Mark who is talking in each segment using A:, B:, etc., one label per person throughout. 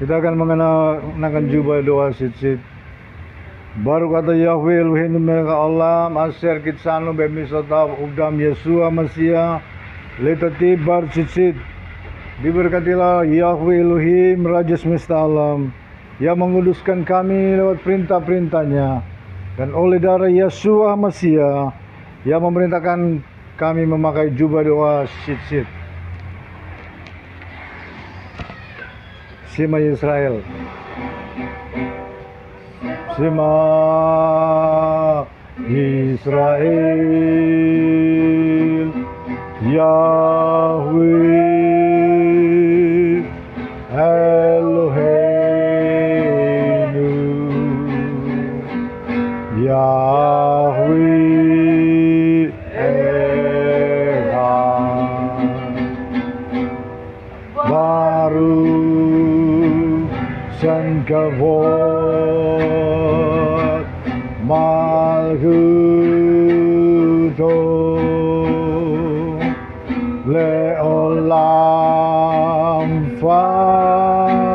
A: Kita akan mengenakan jubah doa sit-sit. Baru kata Yahweh Elohim mereka Allah aser kitsanu bemisota udam Yesua Mesia letati bar sit-sit. Diberkatilah Yahweh Elohim Raja semesta alam yang menguduskan kami lewat perintah-perintahnya, dan oleh darah Yesua Mesia yang memerintahkan kami memakai jubah doa sit-sit. Shema Israel, Shema Israel, Yahweh Eloheinu, Yahweh Echad, Baruch Shem Kavod Malchuto Leolam Faed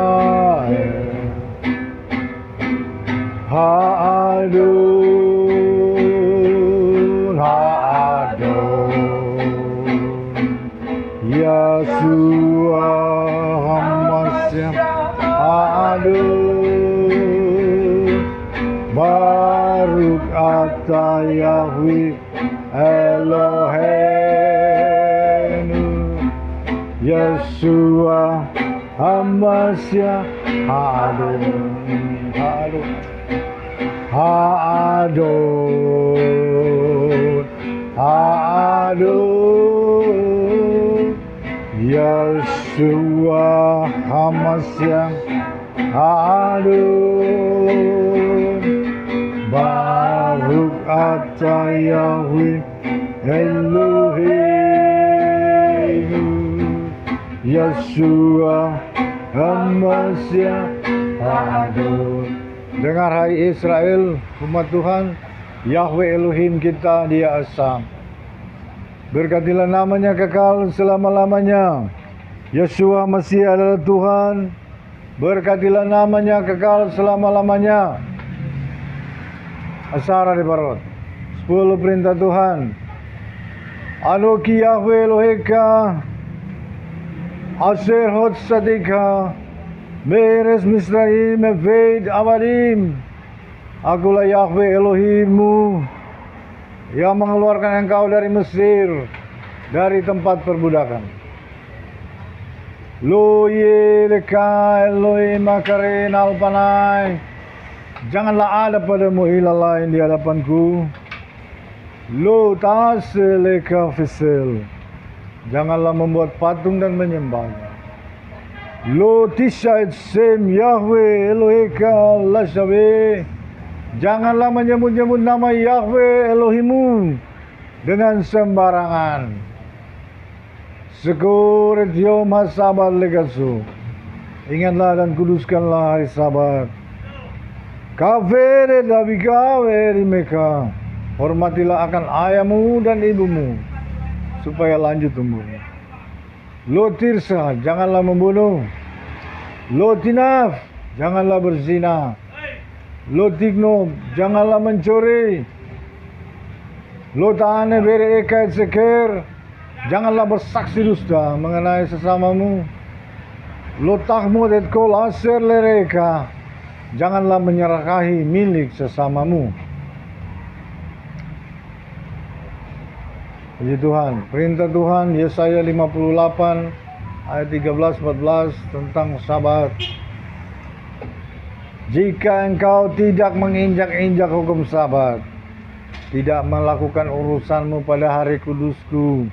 A: Ha'adon Ha'adon Yeshua HaMashiach Ha'adon Baruch atah Yahweh Eloheinu Yeshua HaMashiach Ha'adon Ha'adon Ha'adon Ha'adon Yeshua HaMashiach Ha'adon Baruch atah Yahweh Eloheinu Yeshua HaMashiach Ha'adon. Dengar hai Israel, umat Tuhan, Yahweh Elohim kita Dia Esa. Berkatilah namanya kekal selama-lamanya. Yeshua Mesih adalah Tuhan. Berkatilah namanya kekal selama-lamanya. Asara di Barot. 10 perintah Tuhan. Anoki Yahweh Eloheka, Asher Hot Sadika, Meres Misraim Eved Avadim. Akulah Yahweh Elohimmu yang mengeluarkan engkau dari Mesir, dari tempat perbudakan. Lo yeleka Elohim makarin alpanai. Janganlah ada padamu ilah lain di hadapanku. Lo taseleka fisel. Janganlah membuat patung dan menyembahnya. Lo tisait sem Yahweh Eloheka lashabe. Janganlah menyebut-nyebut nama Yahweh Elohimmu dengan sembarangan. Sekurit yom hasabat legasu. Ingatlah dan kuduskanlah hari Sabat. Kavere dabikaveri meka. Hormatilah akan ayahmu dan ibumu supaya lanjut umurmu. Lo tirsa, janganlah membunuh. Lo tinaf, janganlah berzina. Lo tigno, janganlah mencuri. Lo ta'ane bere ekait seker, janganlah bersaksi dusta mengenai sesamamu. Lo tahmud et kol aser lereka, janganlah menyerakahi milik sesamamu. Puji Tuhan. Perintah Tuhan Yesaya 58 ayat 13-14 tentang Sabat. Jika engkau tidak menginjak-injak hukum Sabat, tidak melakukan urusanmu pada hari kudusku,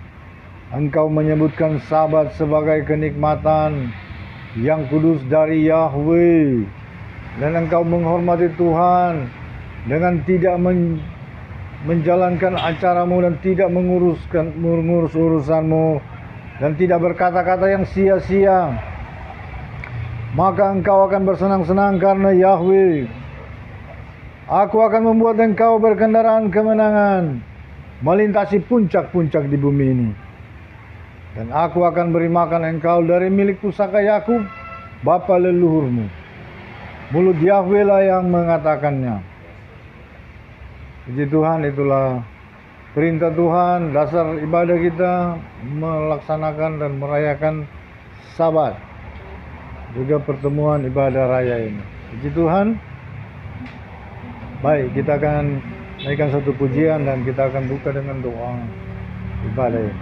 A: engkau menyebutkan Sabat sebagai kenikmatan yang kudus dari Yahweh, dan engkau menghormati Tuhan dengan tidak menjalankan acaramu dan tidak mengurus urusanmu dan tidak berkata-kata yang sia-sia, maka engkau akan bersenang-senang karena Yahweh. Aku akan membuat engkau berkendaraan kemenangan melintasi puncak-puncak di bumi ini, dan aku akan beri makan engkau dari milik pusaka Yakub bapa leluhurmu. Mulut Yahweh lah yang mengatakannya. Puji Tuhan, itulah perintah Tuhan, dasar ibadah kita melaksanakan dan merayakan Sabat, juga pertemuan ibadah raya ini. Puji Tuhan. Baik, kita akan naikkan satu pujian dan kita akan buka dengan doa ibadah ini.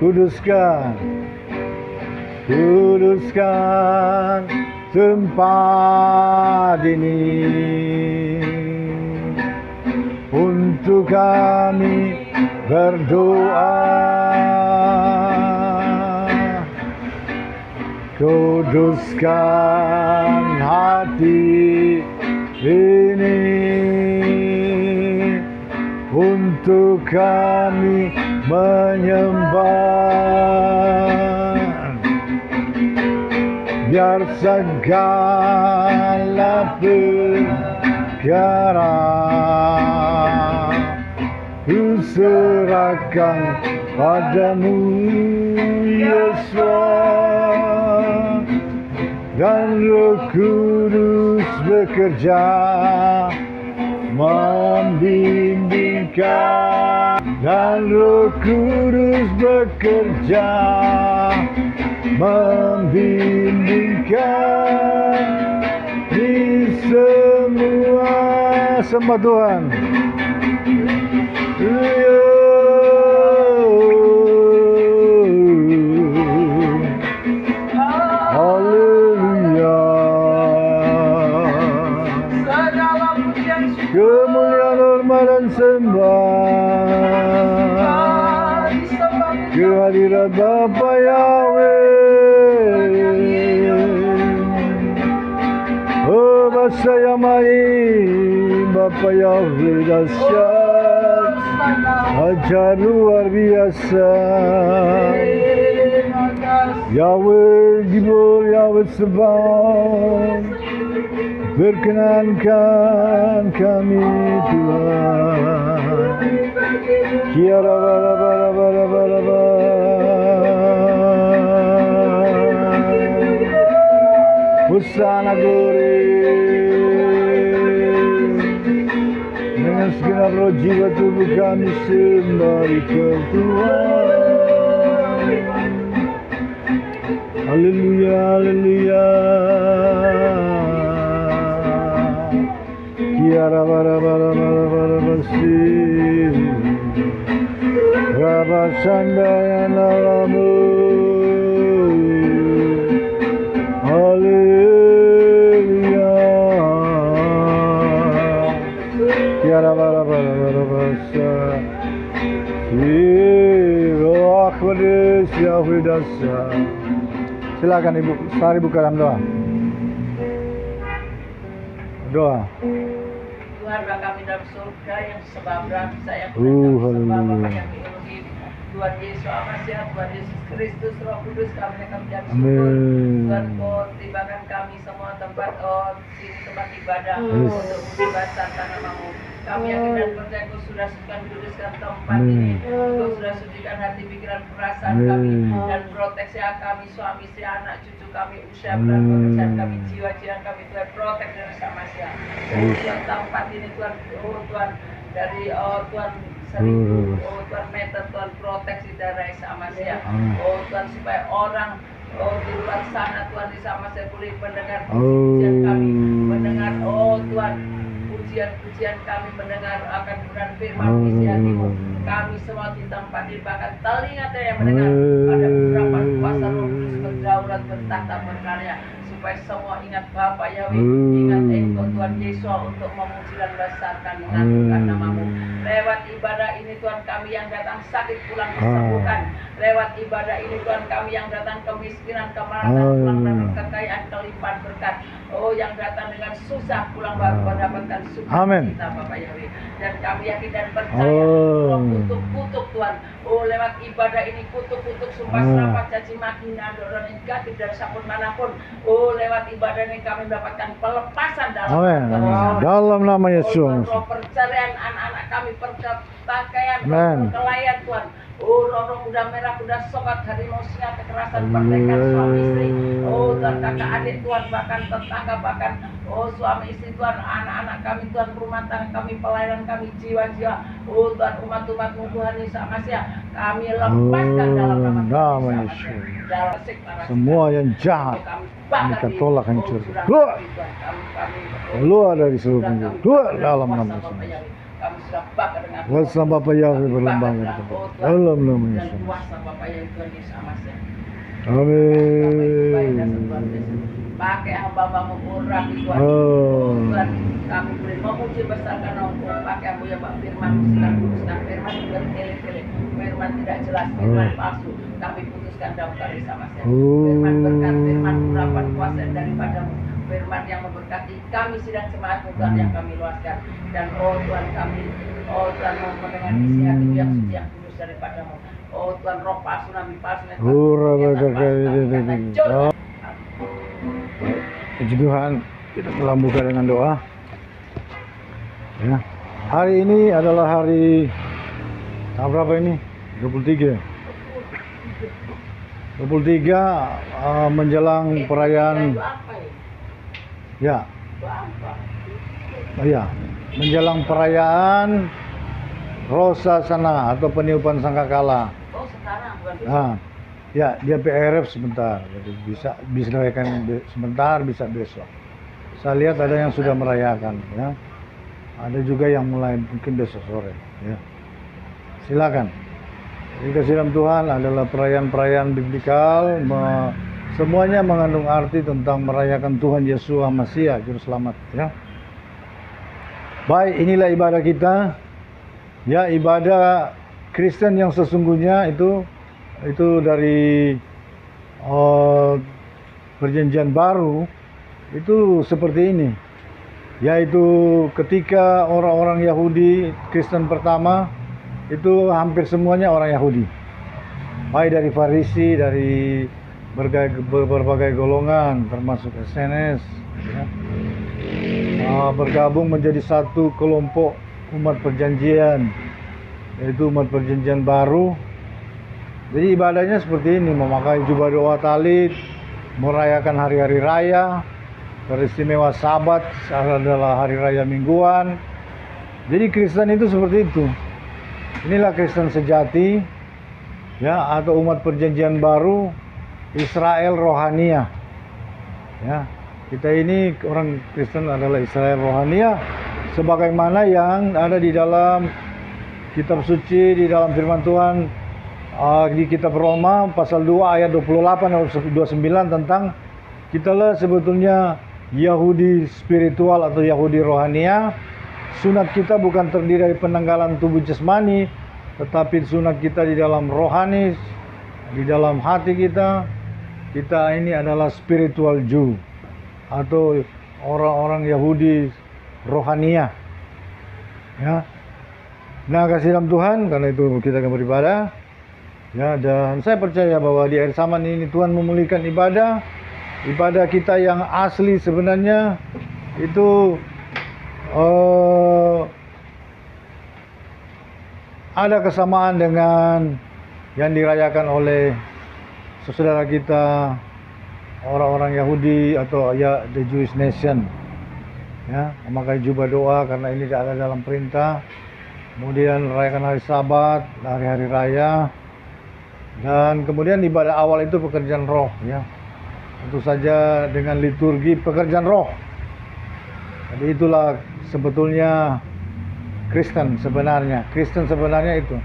A: Kuduskan tempat ini untuk kami berdoa. Kuduskan hati ini untuk kami menyembah. Biar segala perkara ku serahkan padamu, Yesus, dan Roh Kudus bekerja membimbingkan, dan Roh Kudus bekerja membimbingkan di semua. Sembah Tuhan. Haleluya. Kemuliaan, hormat dan sembah kehadirat Bapa Yahweh. Oh, bahasa yang baik, Bapa Yahweh dahsyat, ajar luar biasa. Yahweh Gibor, Yahweh Sebab, berkenankan kami Tuhan. Kiara bara bara bara bara bara. Hosana Glory. Dengan segenap roh jiwa tubuh kami sembah Tuhan. Haleluya, haleluya. Kiara bara bara bara bara basi. Rabasandaya nalamu. Haleluya. Kiara bara bara bara basa. Roh Kudus Yahweh dasar. Silakan Ibu Sari buka dalam doa. Doa.
B: Tuhan kami dalam surga yang sebabran saya sembah Bapa yang Elohim, Tuhan Yesus Amasya, Tuhan Yesus Kristus, Roh Kudus, kami akan menjadi syukur. Tuhan kau tibakan kami semua tempat sini tempat ibadah untuk membesarkan nama-Mu. Kami yakin dan percaya Kau sudah sucikan kuduskan tempat ini. Kau sudah sucikan hati pikiran perasaan kami dan proteksi kami, suami istri, anak cucu kami, usia berat pekerjaan kami, jiwa-jiwa kami. Tuhan protek dari Samasya. Tuhan tempat ini Tuhan, Tuhan dari Tuhan 1000 Tuhan meter, Tuhan proteksi dari Samasya. Tuhan supaya orang di luar sana Tuhan di Samasya boleh mendengar pujian kami, mendengar Tuhan pujian kami, mendengar akan kebenaran firman isi hati-Mu. Kami semua di tempat ini bahkan telinga yang mendengar ada beberapa kuasa Roh Kudus berdaulat bertata berkarya, supaya semua ingat Bapa Yahweh, ingat Engkau Tuhan Yesus untuk memuji dan besarkan mengagungkan nama-Mu. Lewat ibadah ini Tuhan, kami yang datang sakit pulang disembuhkan. Lewat ibadah ini Tuhan, kami yang datang kemiskinan, kemarahan, pulang dengan kekayaan, kelimpahan berkat. Yang datang dengan susah pulang mendapatkan sukacita Bapak Yahweh. Dan kami yakin dan percaya kutuk-kutuk Tuhan. Lewat ibadah ini kutuk-kutuk sumpah serapah caci maki dan negatif dari siapapun manapun. Lewat ibadah ini kami mendapatkan pelepasan
A: dalam nama Yesus.
B: Roh perceraian anak-anak kami, perceraian, perkelahian Tuhan. Oh, roh kuda merah, kuda sokat, harimau singa, kekerasan, pertekad suami istri. Oh, Tuhan kakak adik Tuhan, bahkan tetangga, bahkan oh suami istri Tuhan, anak-anak kami Tuhan, rumah tangga kami, pelayanan kami, jiwa-jiwa. Oh Tuhan, umat-umatmu Tuhan Yesus Amasya, kami lepaskan dalam nama Yesus.
A: Semua yang jahat kita tolak hancur. Keluar, keluar dari seluruh penjuru. Keluar dalam nama Yesus.
B: Kami sudah bakar dengan
A: Kuasa Bapa Yahweh berlambang di tempat. Dalam nama
B: dan
A: Yesus.
B: kuasa Bapa yang Tuhan Yesus Amasya.
A: Amin.
B: Pakai hamba-Mu urapi Tuhan.
A: Oh.
B: Tuhan, kami boleh memuji besarkan Engkau. Pakai Mu ya Pak firman silang putuskan firman bertele-tele, firman tidak jelas, firman palsu. Kami putuskan dalam kari sama saya. Firman berkat, firman urapan kuasa daripada-Mu. Firman yang memberkati kami sidang jemaat Tuhan yang kami luaskan. Dan oh Tuhan kami, oh Tuhan mau mendengar isi hati yang suci yang kudus daripada-Mu. Oh Tuhan roh palsu, nabi palsu,
A: Puji Tuhan, kita telah buka dengan doa. Ya. Hari ini adalah hari tanggal berapa ini? 23. 23 menjelang perayaan ya. Oh ya, menjelang perayaan Rosasana atau peniupan sangkakala.
B: Oh sekarang bukan besok.
A: Nah, ya dia PRF sebentar, jadi bisa dirayakan sebentar, bisa besok. Saya lihat ada yang sudah merayakan, ya. Ada juga yang mulai mungkin besok sore, ya. Silakan. Jadi kasih dalam Tuhan adalah perayaan-perayaan biblikal, semuanya mengandung arti tentang merayakan Tuhan Yesus Masiah Juru Selamat, ya. Baik, inilah ibadah kita. Ya, ibadah Kristen yang sesungguhnya itu dari perjanjian baru itu seperti ini, yaitu ketika orang-orang Yahudi Kristen pertama itu hampir semuanya orang Yahudi, baik dari Farisi, dari berbagai golongan termasuk SNS, ya. Bergabung menjadi satu kelompok umat perjanjian, yaitu umat perjanjian baru. Jadi ibadahnya seperti ini, memakai jubah doa talit, merayakan hari-hari raya, teristimewa Sabat adalah hari raya mingguan. Jadi Kristen itu seperti itu. Inilah Kristen sejati, ya, atau umat perjanjian baru, Israel rohania. Ya, kita ini orang Kristen adalah Israel rohania, sebagaimana yang ada di dalam kitab suci, di dalam firman Tuhan, di kitab Roma pasal 2 ayat 28 atau 29 tentang kitalah sebetulnya Yahudi spiritual atau Yahudi rohania. Sunat kita bukan terdiri dari penanggalan tubuh jasmani, tetapi sunat kita di dalam rohani, di dalam hati kita. Kita ini adalah spiritual Jew atau orang-orang Yahudi rohania, ya. Nah, kasih dalam Tuhan, karena itu kita akan beribadah, ya. Dan saya percaya bahwa di akhir zaman ini Tuhan memulihkan ibadah kita yang asli sebenarnya itu ada kesamaan dengan yang dirayakan oleh saudara kita orang-orang Yahudi atau ya the Jewish nation, ya, memakai jubah doa karena ini ada dalam perintah. Kemudian merayakan hari Sabat, hari-hari raya, dan kemudian ibadah awal itu pekerjaan roh, ya, tentu saja dengan liturgi pekerjaan roh. Jadi itulah sebetulnya Kristen sebenarnya. Kristen sebenarnya itu,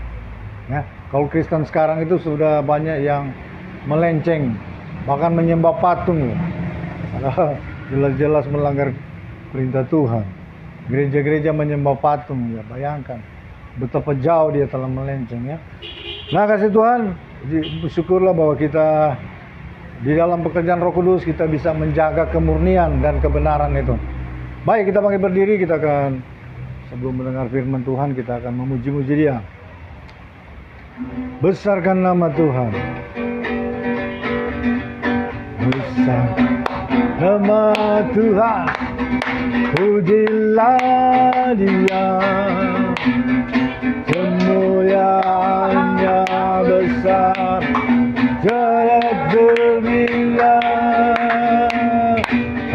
A: ya. Kalau Kristen sekarang itu sudah banyak yang melenceng, bahkan menyembah patung, ya. Padahal jelas-jelas melanggar perintah Tuhan. Gereja-gereja menyembah patung, ya, bayangkan betapa jauh dia telah melenceng, ya. Nah, kasih Tuhan, bersyukurlah bahwa kita di dalam pekerjaan Roh Kudus kita bisa menjaga kemurnian dan kebenaran itu. Baik, kita bangkit berdiri, kita akan sebelum mendengar firman Tuhan kita akan memuji-muji Dia. Besarkan nama Tuhan. besar nama Tuhan, pujilah Dia. Kemuliaannya besar, tiada ternilai.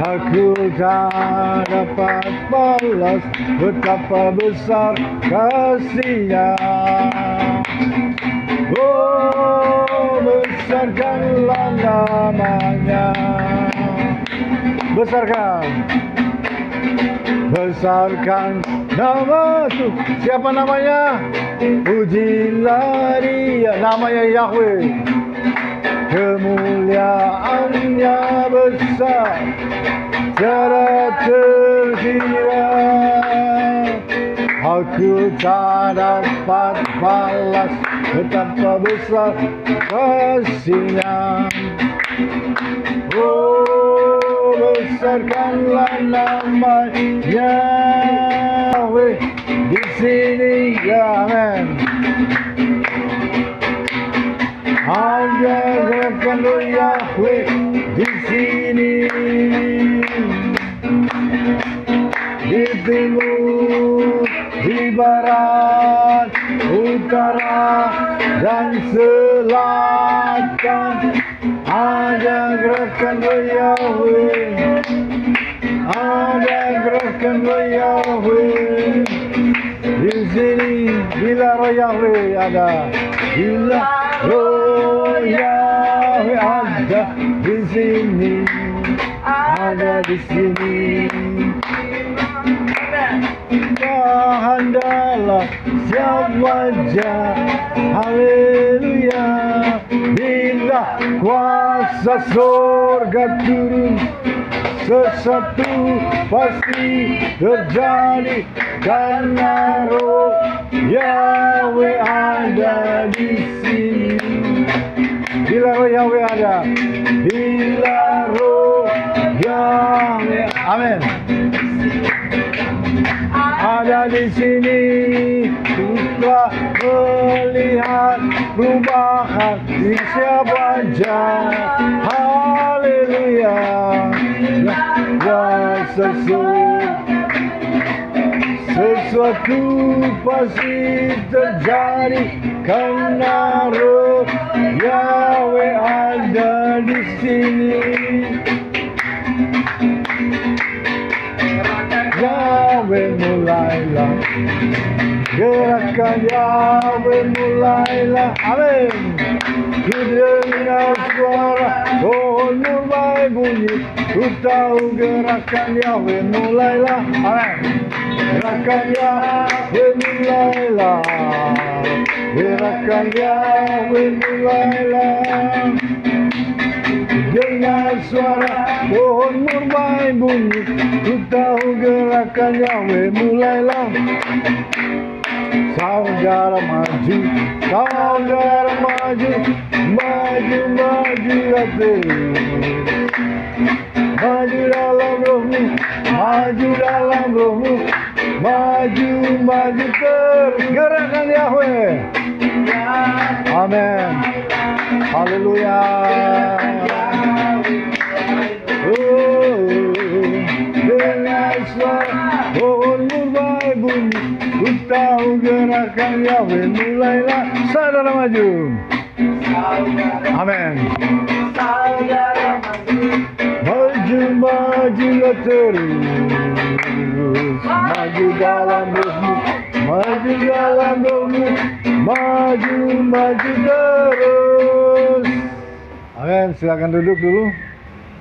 A: Aku tak dapat balas betapa besar kasih-Nya. Oh, besarkanlah namanya. Besarkan nama itu. Siapa namanya? Pujilah Dia. Namanya Yahweh. Kemuliaannya besar, tiada terkira. Aku tak dapat balas betapa besar kasih-Nya. Oh, besarkanlah nama Yahweh di sini, ya amin. Ada gerakan Yahweh di sini, di timur, di barat, utara, dan selatan. Ada gerakan Yahweh, ada gerakan Yahweh di sini. Bila roh Yahweh ada, bila roh Yahweh ada di sini, ada di sini. Hendalah siap wajah, haleluya. Bila kuasa surga turun, sesuatu pasti terjadi karena roh Yahweh ada di sini. Bila roh Yahweh ada, bila roh Yahweh, amin, ada di sini, kita melihat perubahan di setiap wajah. Haleluya. Sesuatu pasti terjadi karena roh Yahweh ada di sini. Yahweh mulailah, gerakan Yahweh mulailah, amin. Ku dengar suara pohon mulai bunyi, ku tahu gerakan Yahweh mulailah, amin. Gerakan Yahweh mulailah, gerakan Yahweh mulailah. Dengar suara pohon murmai bunyi, ku tahu gerakan Yahweh mulailah. Saudara maju, saudara maju, maju, maju terus. Maju dalam rohmu, maju dalam rohmu, maju, maju terus. Gerakan Yahweh, amin, haleluya. Dengan suara pohon murmai bunyi, ku tahu gerakan Yahweh mulailah. Saudara maju, amin. Maju, maju terus. Maju dalam rohmu, maju dalam rohmu, maju, maju terus. Amin. Silakan duduk dulu.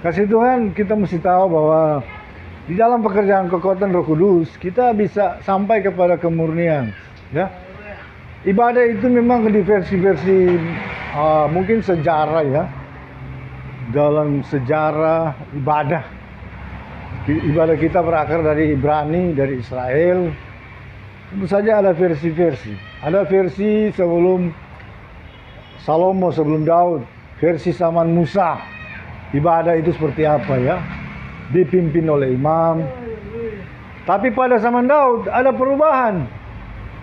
A: Kasih Tuhan, kita mesti tahu bahwa di dalam pekerjaan kekuatan Roh Kudus kita bisa sampai kepada kemurnian, ya. Ibadah itu memang di versi-versi mungkin sejarah, ya. Dalam sejarah ibadah kita berakar dari Ibrani, dari Israel. Tentu saja ada versi-versi. Ada versi sebelum Salomo, sebelum Daud, versi zaman Musa. Ibadah itu seperti apa, ya? Dipimpin oleh imam. Tapi pada zaman Daud ada perubahan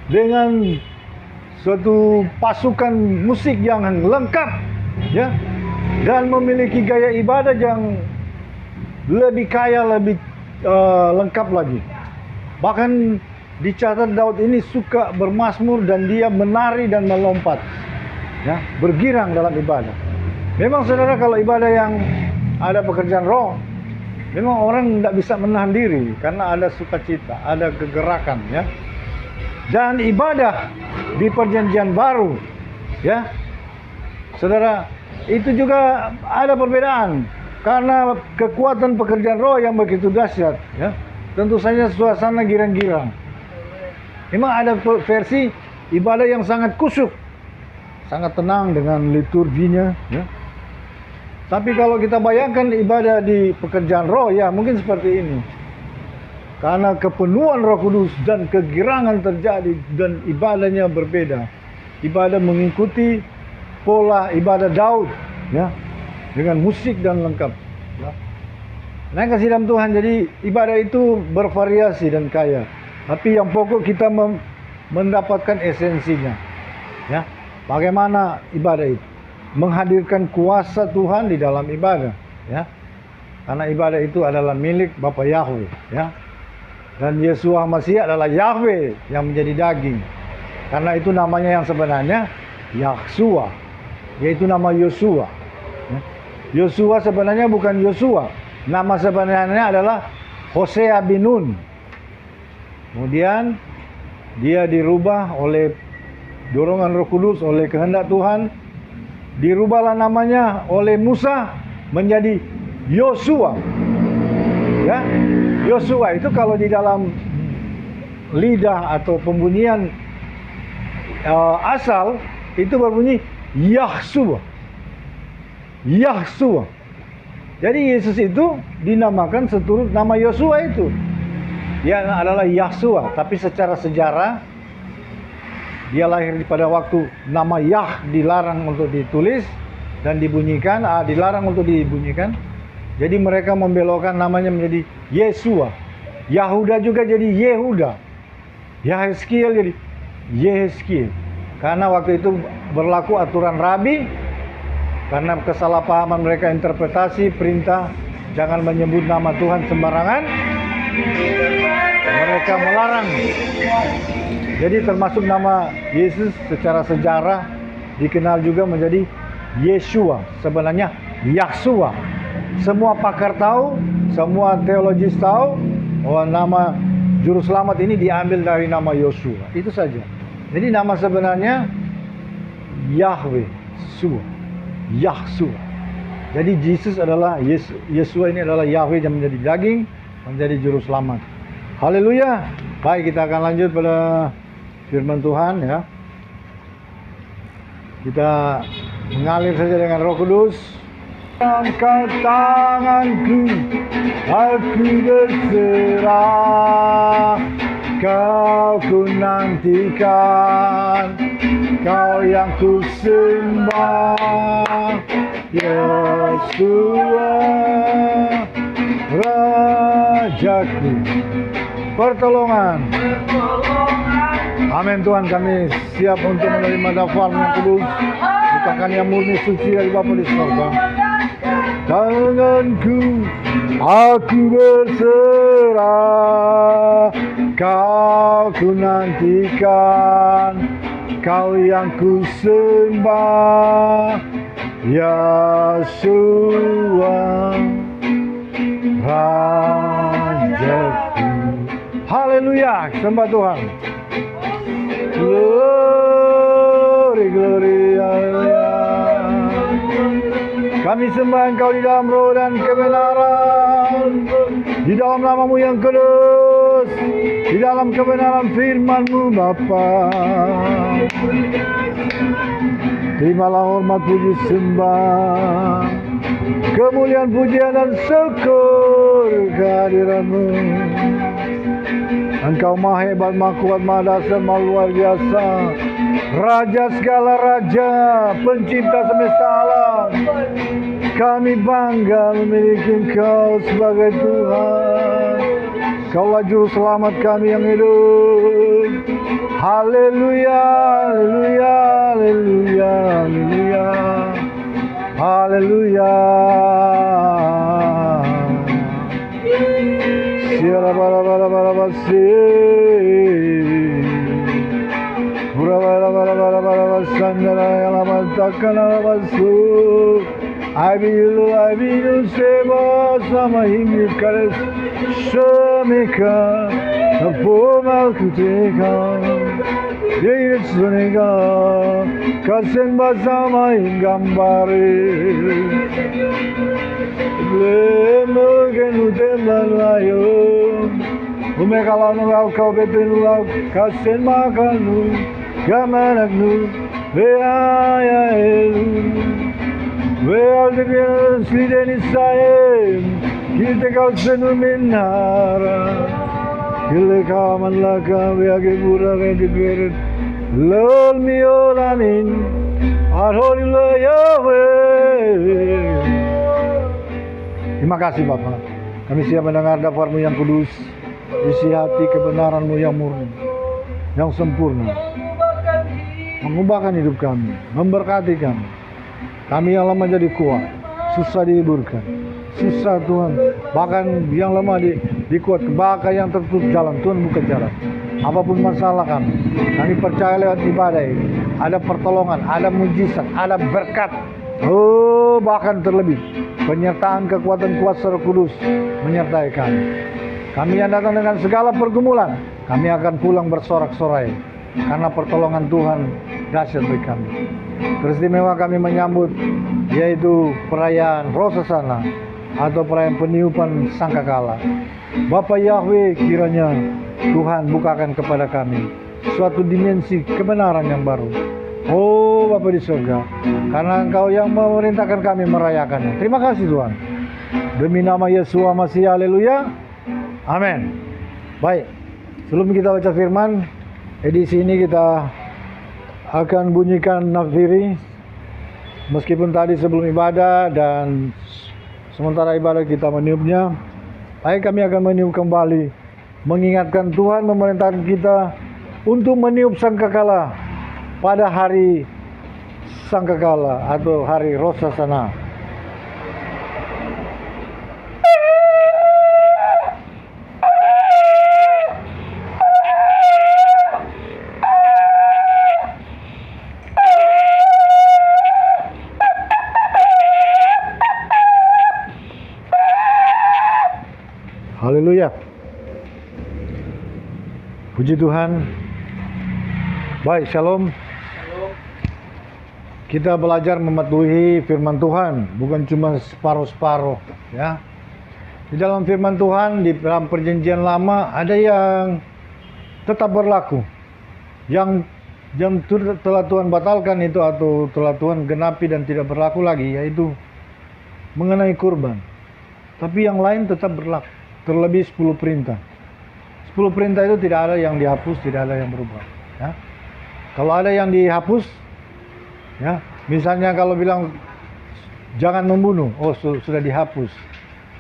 A: dengan suatu pasukan musik yang lengkap, ya. dan memiliki gaya ibadah yang lebih kaya, lebih lengkap lagi. Bahkan dicatat Daud ini suka bermazmur dan dia menari dan melompat, ya, bergirang dalam ibadah. Memang saudara, kalau ibadah yang ada pekerjaan roh, memang orang tidak bisa menahan diri karena ada sukacita, ada kegerakan, ya. Dan ibadah di perjanjian baru, ya, saudara, itu juga ada perbedaan karena kekuatan pekerjaan roh yang begitu dahsyat, ya. Tentu saja suasana girang-girang. Memang ada versi ibadah yang sangat kusyuk, sangat tenang dengan liturginya, ya. Tapi kalau kita bayangkan ibadah di pekerjaan roh, ya mungkin seperti ini. Karena kepenuhan Roh Kudus dan kegirangan terjadi dan ibadahnya berbeda. Ibadah mengikuti pola ibadah Daud, ya, dengan musik dan lengkap, ya. Nah, kasih dalam Tuhan, jadi ibadah itu bervariasi dan kaya. Tapi yang pokok kita mendapatkan esensinya, ya. Bagaimana ibadah itu? Menghadirkan kuasa Tuhan di dalam ibadah, ya. Karena ibadah itu adalah milik Bapa Yahweh, ya. Dan Yeshua Masih adalah Yahweh yang menjadi daging. Karena itu namanya yang sebenarnya Yahshua, yaitu nama Yosua. Yosua sebenarnya bukan Yosua. Nama sebenarnya adalah Hosea bin Nun. Kemudian dia dirubah oleh dorongan Roh Kudus, oleh kehendak Tuhan. Dirubahlah namanya oleh Musa menjadi Yosua. Ya, Yosua itu kalau di dalam lidah atau pembunyian asal itu berbunyi Yahshua. Yahshua. Jadi Yesus itu dinamakan seturut nama Yosua itu. Dia adalah Yahshua, tapi secara sejarah dia lahir pada waktu nama Yah dilarang untuk ditulis dan dibunyikan, dilarang untuk dibunyikan. Jadi mereka membelokkan namanya menjadi Yesua. Yahuda juga jadi Yehuda. Yahezkiel jadi Yehezkiel. Karena waktu itu berlaku aturan rabi. Karena kesalahpahaman mereka interpretasi perintah jangan menyebut nama Tuhan sembarangan. Mereka melarang. Jadi termasuk nama Yesus secara sejarah dikenal juga menjadi Yeshua. Sebenarnya Yahshua. Semua pakar tahu, semua teologis tahu bahwa nama juru selamat ini diambil dari nama Yosua. Itu saja. Jadi nama sebenarnya Yahweh, Yeshua, Yahshua. Jadi Yesus adalah Yeshua ini adalah Yahweh yang menjadi daging, menjadi juru selamat. Haleluya. Baik, kita akan lanjut pada firman Tuhan, ya. Kita mengalir saja dengan Roh Kudus. Angkat tanganku, aku berserah. Kau ku nantikan, Kau yang ku sembah, Yeshua, Rajaku, pertolongan. Amin. Tuhan, kami siap untuk menerima daftar yang kudus, bukakan yang murni suci dari Bapa di surga. Tanganku, aku berserah, Kau ku nantikan, Kau yang ku sembah, Yeshua, Rajaku. Haleluya, sembah Tuhan. Glory, glory, haleluya. Kami sembah Engkau di dalam roh dan kebenaran, di dalam nama-Mu yang kudus, di dalam kebenaran firman-Mu Bapa. Terimalah hormat, puji, sembah, kemuliaan, pujian dan syukur kehadiran-Mu. Engkau maha hebat, maha kuat, maha dahsyat, maha luar biasa. Raja segala raja, pencipta semesta alam. Kami bangga memiliki Engkau sebagai Tuhan. Kaulah juru selamat kami yang hidup. Haleluya, haleluya, haleluya, haleluya. Haleluya. Siara bara bara bara basi. Bura bara bara bara bara basandara yalamantakana basu. I will seba sama himni kares semeka tapoma kuteka Yeiret sunega kasen basama ingambare Lemegen utemalayo Umekalanu kau betenu kasen makanu gamanagnu beaya elu Ve'aldibiyan slideni sayem Kilte kalsenu minara Kille kaman laka Ve'age pura vendiberet Lol miolamin Arholillah Yahweh. Terima kasih Bapak. Kami siap mendengar dapur-Mu yang kudus. Isi hati kebenaran-Mu yang murni, yang sempurna, mengubahkan hidup kami, memberkati kami. Kami yang lemah jadi kuat, susah dihiburkan, susah Tuhan, bahkan yang lemah dikuat, bahkan yang tertutup jalan, Tuhan buka jalan. Apapun masalah kami percaya lewat ibadah ini, ada pertolongan, ada mujizat, ada berkat. Oh, bahkan terlebih, penyertaan kekuatan kuasa Roh Kudus menyertai kami. Kami yang datang dengan segala pergumulan, kami akan pulang bersorak-sorai, karena pertolongan Tuhan dahsyat bagi kami. Teristimewa kami menyambut yaitu perayaan Rosh Hashanah atau perayaan peniupan sangkakala. Bapa Yahweh, kiranya Tuhan bukakan kepada kami suatu dimensi kebenaran yang baru. Oh Bapa di surga, karena Engkau yang memerintahkan kami merayakannya. Terima kasih Tuhan. Demi nama Yesua Masih, haleluya. Amin. Baik, sebelum kita baca firman, edisi ini kita akan bunyikan nafiri. Meskipun tadi sebelum ibadah dan sementara ibadah kita meniupnya, baik kami akan meniup kembali, mengingatkan Tuhan memerintahkan kita untuk meniup sangkakala pada hari sangkakala atau hari Rosh Hashanah. Haleluya. Puji Tuhan. Baik, shalom. Kita belajar mematuhi firman Tuhan, bukan cuma separuh-separuh, ya. Di dalam firman Tuhan, di dalam perjanjian lama ada yang tetap berlaku. Yang telah Tuhan batalkan itu atau telah Tuhan genapi dan tidak berlaku lagi, yaitu mengenai kurban. Tapi yang lain tetap berlaku. Terlebih 10 perintah. 10 perintah itu tidak ada yang dihapus, tidak ada yang berubah, ya. Kalau ada yang dihapus, ya, misalnya kalau bilang jangan membunuh, oh sudah dihapus.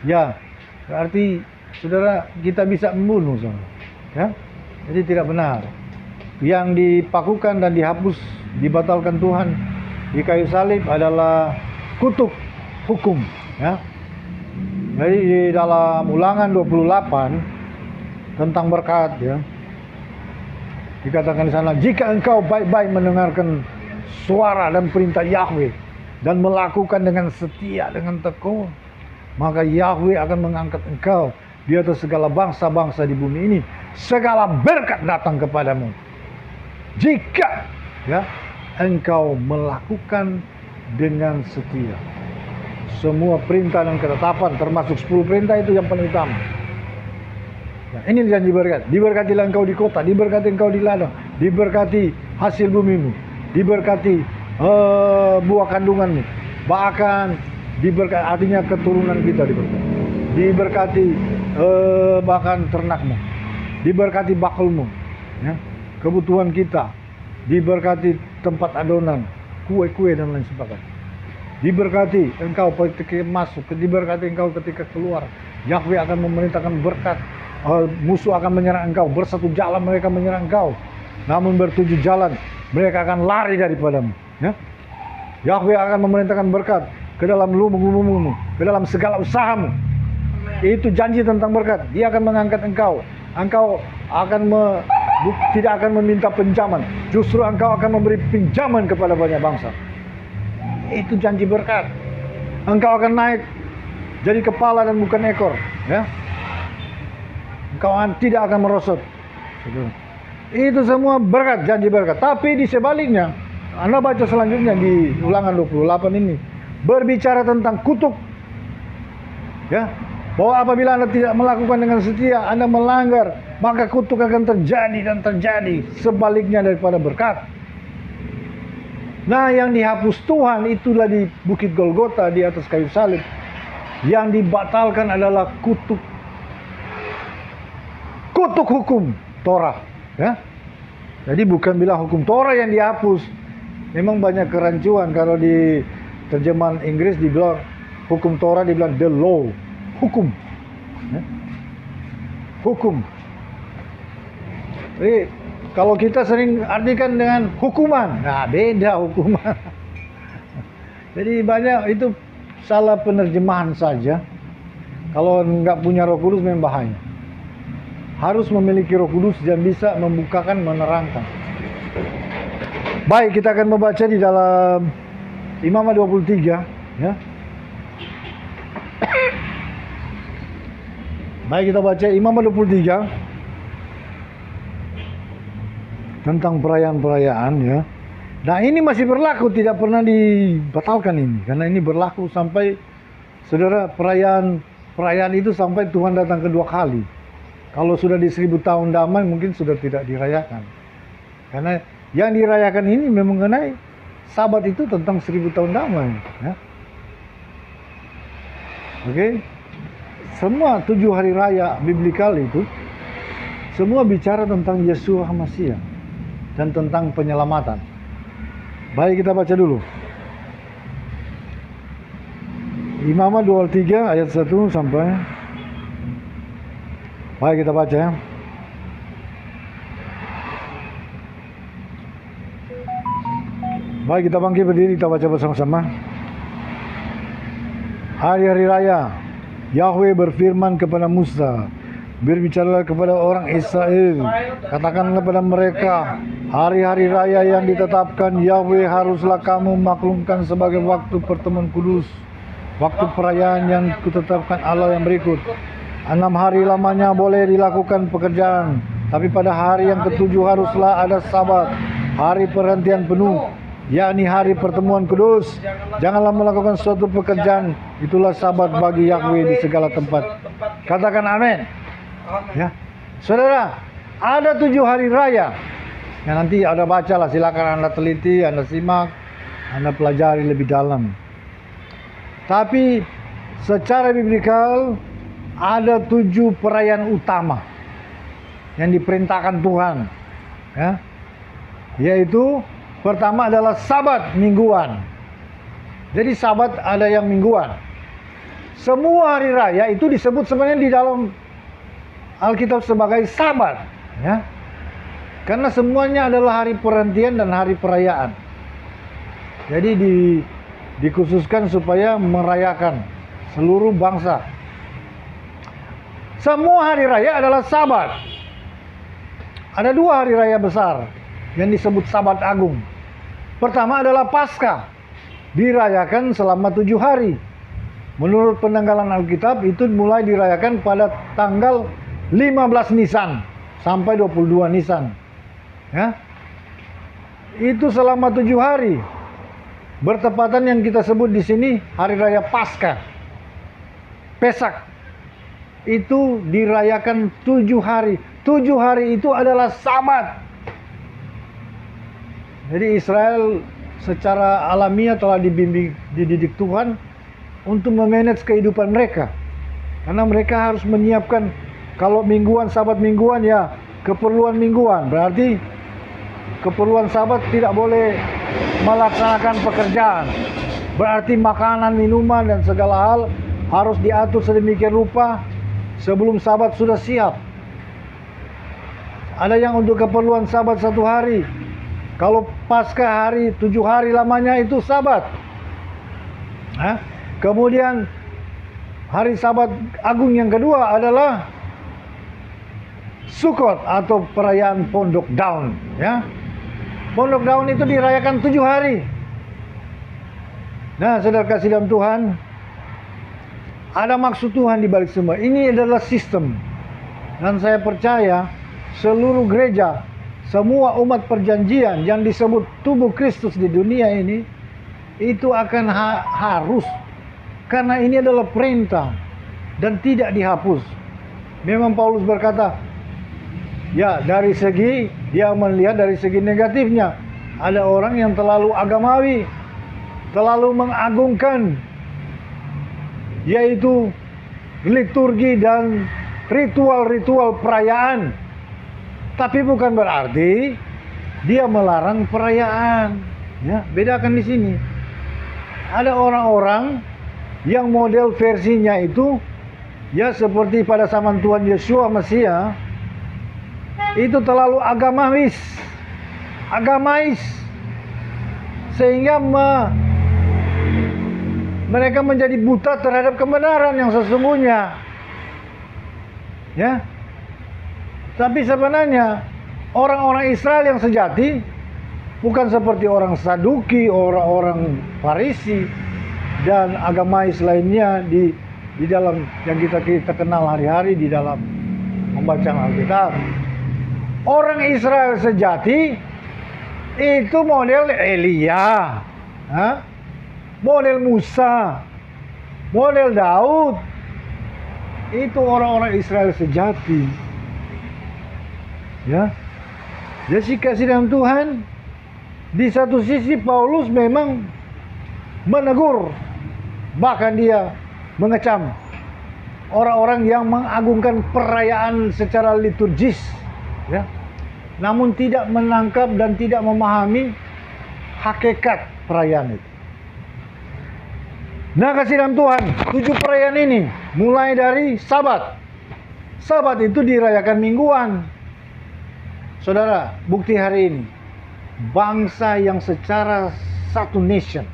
A: Ya, berarti saudara kita bisa membunuh, saudara. Ya. Jadi tidak benar. Yang dipakukan dan dihapus, dibatalkan Tuhan di kayu salib adalah kutuk hukum, ya. Jadi di dalam Ulangan 28 tentang berkat, ya, dikatakan di sana, jika engkau baik-baik mendengarkan suara dan perintah Yahweh dan melakukan dengan setia, dengan tekun, maka Yahweh akan mengangkat engkau di atas segala bangsa-bangsa di bumi ini. Segala berkat datang kepadamu jika, ya, engkau melakukan dengan setia. Semua perintah dan ketetapan, termasuk 10 perintah itu yang paling utama. Nah, ini janji berkat. Diberkatilah engkau di kota, diberkati engkau di ladang, diberkati hasil bumimu, diberkati buah kandunganmu, bahkan diberkati, artinya keturunan kita diberkati. Diberkati bahkan ternakmu, diberkati bakulmu, ya, kebutuhan kita, diberkati tempat adonan, kue-kue dan lain sebagainya. Diberkati engkau ketika masuk, diberkati engkau ketika keluar. Yahweh akan memerintahkan berkat. Musuh akan menyerang engkau, bersatu jalan mereka menyerang engkau, namun ber7 jalan mereka akan lari daripadamu, ya. Yahweh akan memerintahkan berkat ke dalam lumbung-lumbungmu, ke dalam segala usahamu. Itu janji tentang berkat. Dia akan mengangkat engkau. Engkau akan tidak akan meminta pinjaman. Justru engkau akan memberi pinjaman kepada banyak bangsa. Itu janji berkat. Engkau akan naik jadi kepala dan bukan ekor, ya. Engkau tidak akan merosot. Itu semua berkat, janji berkat. Tapi di sebaliknya, Anda baca selanjutnya di Ulangan 28 ini, berbicara tentang kutuk, ya, bahwa apabila Anda tidak melakukan dengan setia, Anda melanggar, maka kutuk akan terjadi dan terjadi, sebaliknya daripada berkat. Nah, yang dihapus Tuhan itulah di Bukit Golgota, di atas kayu salib. Yang dibatalkan adalah kutuk hukum Torah, ya. Jadi bukan bilang hukum Torah yang dihapus. Memang banyak kerancuan kalau di terjemahan Inggris dibilang hukum Torah, dibilang the law, hukum, ya. Hukum. Jadi kalau kita sering artikan dengan hukuman, nah beda hukuman. Jadi banyak itu salah penerjemahan saja. Kalau nggak punya Roh Kudus memang bahaya. Harus memiliki Roh Kudus dan bisa membukakan, menerangkan. Baik, kita akan membaca di dalam Imamat 23, ya. Baik, kita baca Imamat 23 tentang perayaan-perayaan, ya. Nah, ini masih berlaku, tidak pernah dibatalkan ini, karena ini berlaku sampai, saudara, perayaan itu sampai Tuhan datang kedua kali. Kalau sudah di 1000 tahun damai mungkin sudah tidak dirayakan. Karena yang dirayakan ini memang mengenai Sabat itu tentang 1000 tahun damai, ya. Oke. Semua 7 hari raya biblikal itu semua bicara tentang Yeshua HaMashiach dan tentang penyelamatan. Baik, kita baca dulu. Imamat 23 ayat 1 sampai. Baik, kita baca, ya. Baik, kita bangkit berdiri, kita baca bersama-sama. Hari-hari raya, Yahweh berfirman kepada Musa, berbicaralah kepada orang Israel, katakanlah kepada mereka, hari-hari raya yang ditetapkan Yahweh haruslah kamu maklumkan sebagai waktu pertemuan kudus, waktu perayaan yang kutetapkan Allah yang berikut. 6 hari lamanya boleh dilakukan pekerjaan, tapi pada hari yang ketujuh haruslah ada Sabat, hari perhentian penuh, yakni hari pertemuan kudus. Janganlah melakukan suatu pekerjaan, itulah Sabat bagi Yahweh di segala tempat. Katakan amin. Ya, saudara, ada 7 hari raya. Ya, nanti Anda bacalah, silakan Anda teliti, Anda simak, Anda pelajari lebih dalam. Tapi secara biblikal ada 7 perayaan utama yang diperintahkan Tuhan, ya. Yaitu pertama adalah Sabat mingguan. Jadi Sabat ada yang mingguan. Semua hari raya itu disebut sebenarnya di dalam Alkitab sebagai Sabat, ya. Karena semuanya adalah hari perhentian dan hari perayaan. Jadi dikhususkan supaya merayakan seluruh bangsa. Semua hari raya adalah Sabat. Ada 2 hari raya besar yang disebut Sabat Agung. Pertama adalah Paskah, dirayakan selama 7 hari. Menurut penanggalan Alkitab itu mulai dirayakan pada tanggal 15 Nisan sampai 22 Nisan, ya. Itu selama 7 hari. Bertepatan yang kita sebut di sini hari raya Paskah. Pesak itu dirayakan 7 hari. 7 hari itu adalah Sabat. Jadi Israel secara alamiah telah dididik Tuhan untuk memanage kehidupan mereka. Karena mereka harus menyiapkan, kalau mingguan, Sabat mingguan, ya keperluan mingguan. Berarti keperluan Sabat tidak boleh melaksanakan pekerjaan. Berarti makanan, minuman, dan segala hal harus diatur sedemikian rupa sebelum Sabat sudah siap. Ada yang untuk keperluan Sabat 1 hari. Kalau Paskah hari 7 hari lamanya itu Sabat. Hah? Kemudian hari Sabat Agung yang kedua adalah Sukot atau perayaan Pondok Daun, ya. Pondok Daun itu dirayakan 7 hari. Nah, saudara kasih dalam Tuhan, ada maksud Tuhan di balik semua. Ini adalah sistem. Dan saya percaya seluruh gereja, semua umat perjanjian yang disebut tubuh Kristus di dunia ini, itu akan harus. Karena ini adalah perintah dan tidak dihapus. Memang Paulus berkata, ya dari segi, dia melihat dari segi negatifnya. Ada orang yang terlalu agamawi, terlalu mengagungkan, yaitu liturgi dan ritual-ritual perayaan. Tapi bukan berarti dia melarang perayaan. Ya, bedakan di sini. Ada orang-orang yang model versinya itu, ya seperti pada zaman Tuhan Yeshua Mesia, itu terlalu agamais, sehingga mereka menjadi buta terhadap kebenaran yang sesungguhnya. Ya. Tapi sebenarnya orang-orang Israel yang sejati bukan seperti orang Saduki, orang-orang Farisi dan agamais lainnya di dalam yang kita kenal hari-hari di dalam membaca Alkitab. Orang Israel sejati itu model Elia, model Musa, model Daud. Itu orang-orang Israel sejati. Ya. Jadi kasih dalam Tuhan, di satu sisi Paulus memang menegur, bahkan dia mengecam orang-orang yang mengagungkan perayaan secara liturgis, ya. Namun tidak menangkap dan tidak memahami hakikat perayaan itu. Nah, kasih dalam Tuhan, 7 perayaan ini mulai dari Sabat. Sabat itu dirayakan mingguan. Saudara, bukti hari ini, bangsa yang secara satu nation,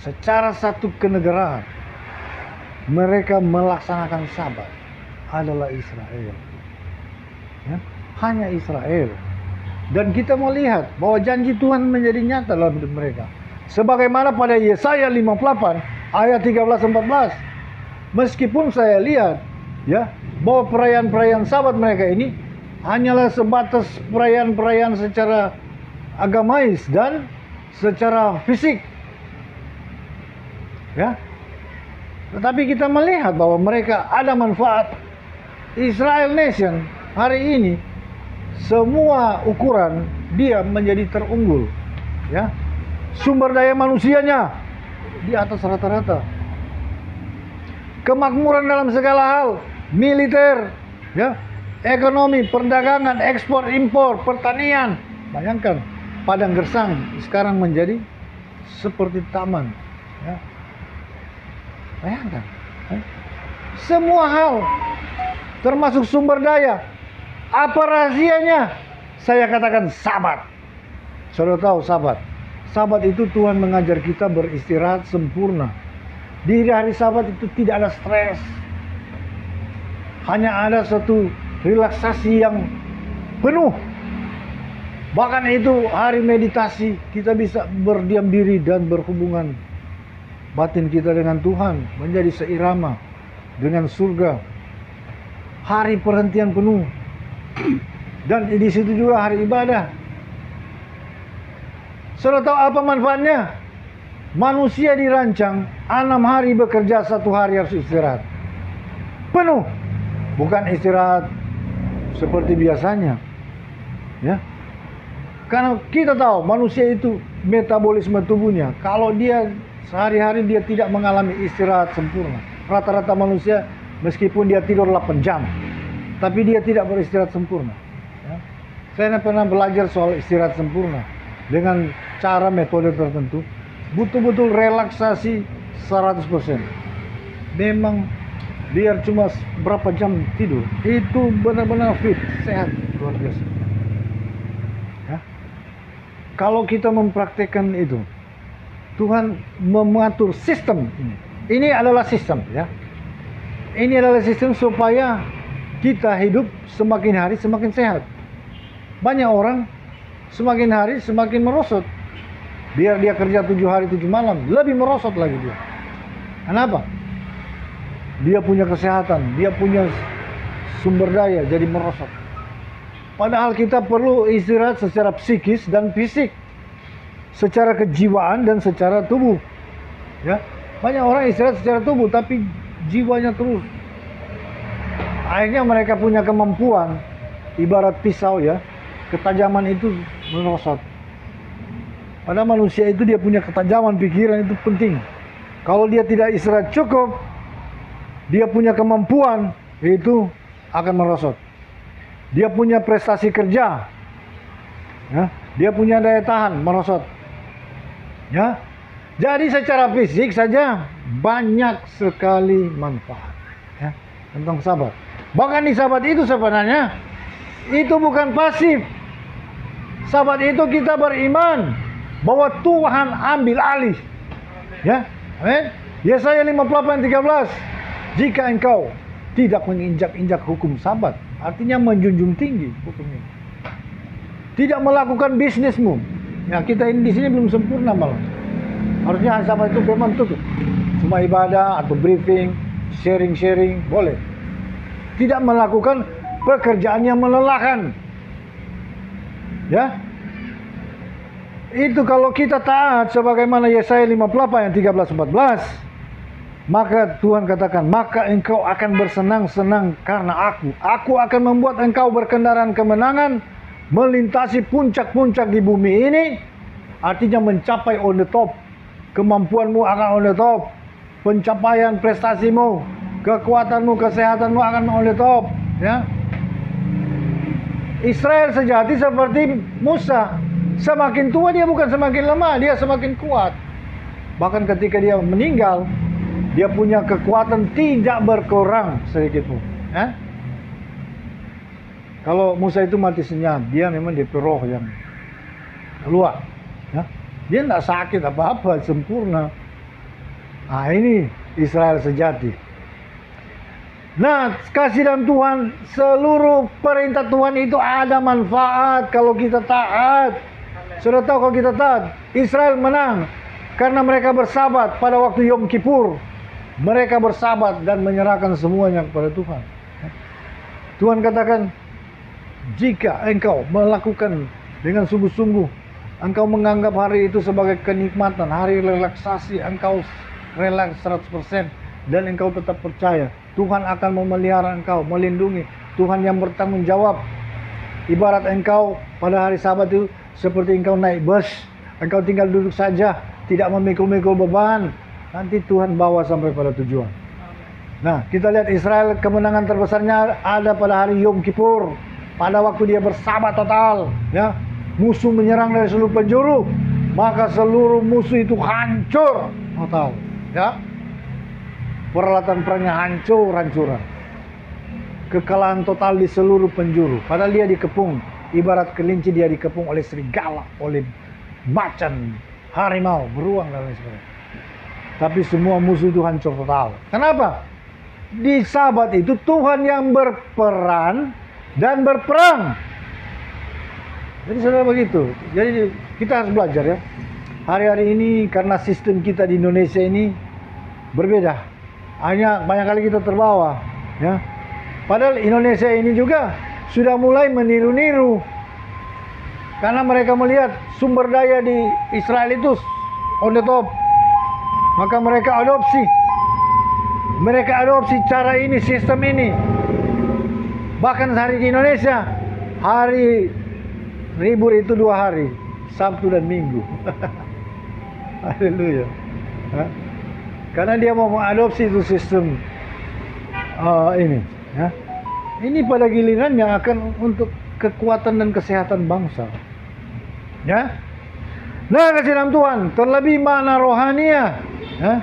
A: secara satu kenegaraan, mereka melaksanakan Sabat adalah Israel. Ya, hanya Israel. Dan kita melihat bahwa janji Tuhan menjadi nyata dalam hidup mereka. Sebagaimana pada Yesaya 58 ayat 13-14. Meskipun saya lihat, ya, bahwa perayaan-perayaan Sabat mereka ini hanyalah sebatas perayaan-perayaan secara agamais dan secara fisik. Ya. Tetapi kita melihat bahwa mereka ada manfaat. Israel Nation hari ini semua ukuran dia menjadi terunggul. Ya. Sumber daya manusianya di atas rata-rata. Kemakmuran dalam segala hal, militer, ya, ekonomi, perdagangan, ekspor, impor, pertanian. Bayangkan, padang gersang sekarang menjadi seperti taman. Ya. Bayangkan, semua hal, termasuk sumber daya. Apa rahasianya? Saya katakan Sabat. Saudara tahu Sabat? Sabat itu Tuhan mengajar kita beristirahat sempurna. Di hari Sabat itu tidak ada stres. Hanya ada satu relaksasi yang penuh. Bahkan itu hari meditasi, kita bisa berdiam diri dan berhubungan batin kita dengan Tuhan, menjadi seirama dengan surga. Hari perhentian penuh. Dan di situ juga hari ibadah. Saudara tahu apa manfaatnya? Manusia dirancang 6 hari bekerja, 1 hari harus istirahat. Penuh. Bukan istirahat seperti biasanya. Ya. Karena kita tahu manusia itu metabolisme tubuhnya. Kalau dia sehari-hari dia tidak mengalami istirahat sempurna. Rata-rata manusia meskipun dia tidur 8 jam, tapi dia tidak beristirahat sempurna. Ya. Saya pernah belajar soal istirahat sempurna. Dengan cara metode tertentu, betul-betul relaksasi 100%. Memang biar cuma berapa jam tidur, itu benar-benar fit, sehat, luar biasa. Ya. Kalau kita mempraktekkan itu, Tuhan mengatur sistem ini. Ini adalah sistem, ya. Ini adalah sistem supaya kita hidup semakin hari semakin sehat. Banyak orang semakin hari semakin merosot. Biar dia kerja 7 hari 7 malam, lebih merosot lagi dia. Kenapa? Dia punya kesehatan, dia punya sumber daya, jadi merosot. Padahal kita perlu istirahat secara psikis dan fisik, secara kejiwaan dan secara tubuh. Ya, banyak orang istirahat secara tubuh, tapi jiwanya terus. Akhirnya mereka punya kemampuan, ibarat pisau, ya, ketajaman itu merosot. Pada manusia itu dia punya ketajaman pikiran, itu penting. Kalau dia tidak istirahat cukup, dia punya kemampuan, itu akan merosot. Dia punya prestasi kerja, ya, dia punya daya tahan, merosot. Ya, jadi secara fisik saja banyak sekali manfaat, ya, tentang sabat. Bahkan di sabat itu sebenarnya itu bukan pasif. Sabat itu kita beriman bahwa Tuhan ambil alih. Ya, amin. Yesaya 58:13. Jika engkau tidak menginjak-injak hukum sabat, artinya menjunjung tinggi hukumnya. Tidak melakukan bisnismu. Ya, kita ini di sini belum sempurna malah. Harusnya hari Sabat itu memang tutup. Cuma ibadah atau briefing, sharing boleh. Tidak melakukan pekerjaan yang melelahkan. Ya. Itu kalau kita taat sebagaimana Yesaya 58 yang 13-14, maka Tuhan katakan, maka engkau akan bersenang-senang karena aku. Aku akan membuat engkau berkendaraan kemenangan, melintasi puncak-puncak di bumi ini. Artinya mencapai on the top. Kemampuanmu akan on the top. Pencapaian prestasimu, kekuatanmu, kesehatanmu akan on the top. Ya. Israel sejati seperti Musa. Semakin tua dia bukan semakin lemah, dia semakin kuat. Bahkan ketika dia meninggal, dia punya kekuatan tidak berkurang sedikit pun. Kalau Musa itu mati senyap, dia memang DP roh yang keluar. Ya. Dia tidak sakit apa-apa, sempurna. Nah, ini Israel sejati. Nah, kasih dalam Tuhan, seluruh perintah Tuhan itu ada manfaat kalau kita taat. Sudah tahu kalau kita taat, Israel menang karena mereka bersabat pada waktu Yom Kippur. Mereka bersabat dan menyerahkan semuanya kepada Tuhan. Tuhan katakan, jika engkau melakukan dengan sungguh-sungguh, engkau menganggap hari itu sebagai kenikmatan, hari relaksasi, engkau relaks 100%, dan engkau tetap percaya, Tuhan akan memelihara engkau, melindungi. Tuhan yang bertanggung jawab. Ibarat engkau pada hari Sabat itu seperti engkau naik bus, engkau tinggal duduk saja, tidak memikul-mikul beban. Nanti Tuhan bawa sampai pada tujuan. Nah, kita lihat Israel, kemenangan terbesarnya ada pada hari Yom Kippur. Pada waktu dia bersabat total, ya. Musuh menyerang dari seluruh penjuru, maka seluruh musuh itu hancur total, ya. Peralatan perangnya hancur-hancuran. Kekalahan total di seluruh penjuru. Padahal dia dikepung, ibarat kelinci dia dikepung oleh serigala, oleh macan, harimau, beruang dan lain sebagainya. Tapi semua musuh itu hancur total. Kenapa? Di Sabat itu Tuhan yang berperan dan berperang. Jadi saudara begitu. Jadi kita harus belajar, ya. Hari-hari ini karena sistem kita di Indonesia ini berbeda. Hanya banyak kali kita terbawa, ya. Padahal Indonesia ini juga sudah mulai meniru-niru. Karena mereka melihat sumber daya di Israel itu on the top. Maka mereka adopsi. Mereka adopsi cara ini, sistem ini. Bahkan hari di Indonesia, hari libur itu 2 hari, Sabtu dan Minggu. Haleluya. Karena dia mau mengadopsi itu sistem ini. Ya. Ini pada gilirannya akan untuk kekuatan dan kesehatan bangsa. Ya. Nah, kasih dalam Tuhan, terlebih makna rohania. Ya.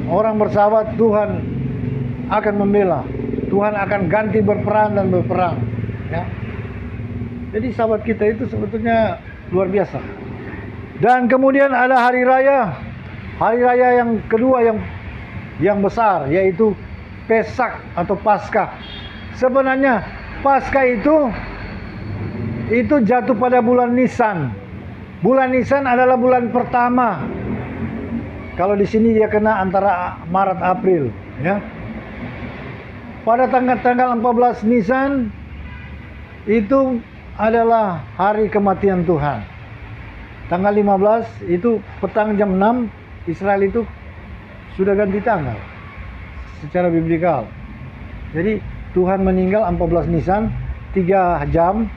A: Orang bersahabat, Tuhan akan membela. Tuhan akan ganti berperan dan berperang. Ya. Jadi sahabat kita itu sebetulnya luar biasa. Dan kemudian ada hari raya hari raya yang kedua yang besar, yaitu Pesak atau Paskah. Sebenarnya Paskah itu jatuh pada bulan Nisan. Bulan Nisan adalah bulan pertama. Kalau di sini dia kena antara Maret April, ya. Pada tanggal 14 Nisan itu adalah hari kematian Tuhan. Tanggal 15 itu petang jam 6 Israel itu sudah ganti tanggal secara biblikal. Jadi Tuhan meninggal 14 Nisan 3 jam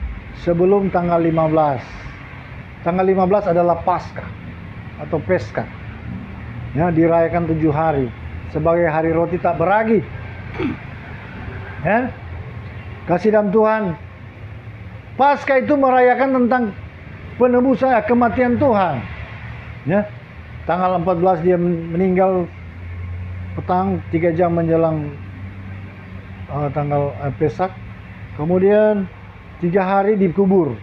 A: sebelum tanggal 15. Tanggal 15 adalah Paskah atau Peskah. Ya, dirayakan 7 hari sebagai hari roti tak beragi. Ya. Kasih dalam Tuhan. Paskah itu merayakan tentang penebusan kematian Tuhan. Ya. Tanggal 14 dia meninggal petang 3 jam menjelang tanggal Pesak. Kemudian 3 hari dikubur.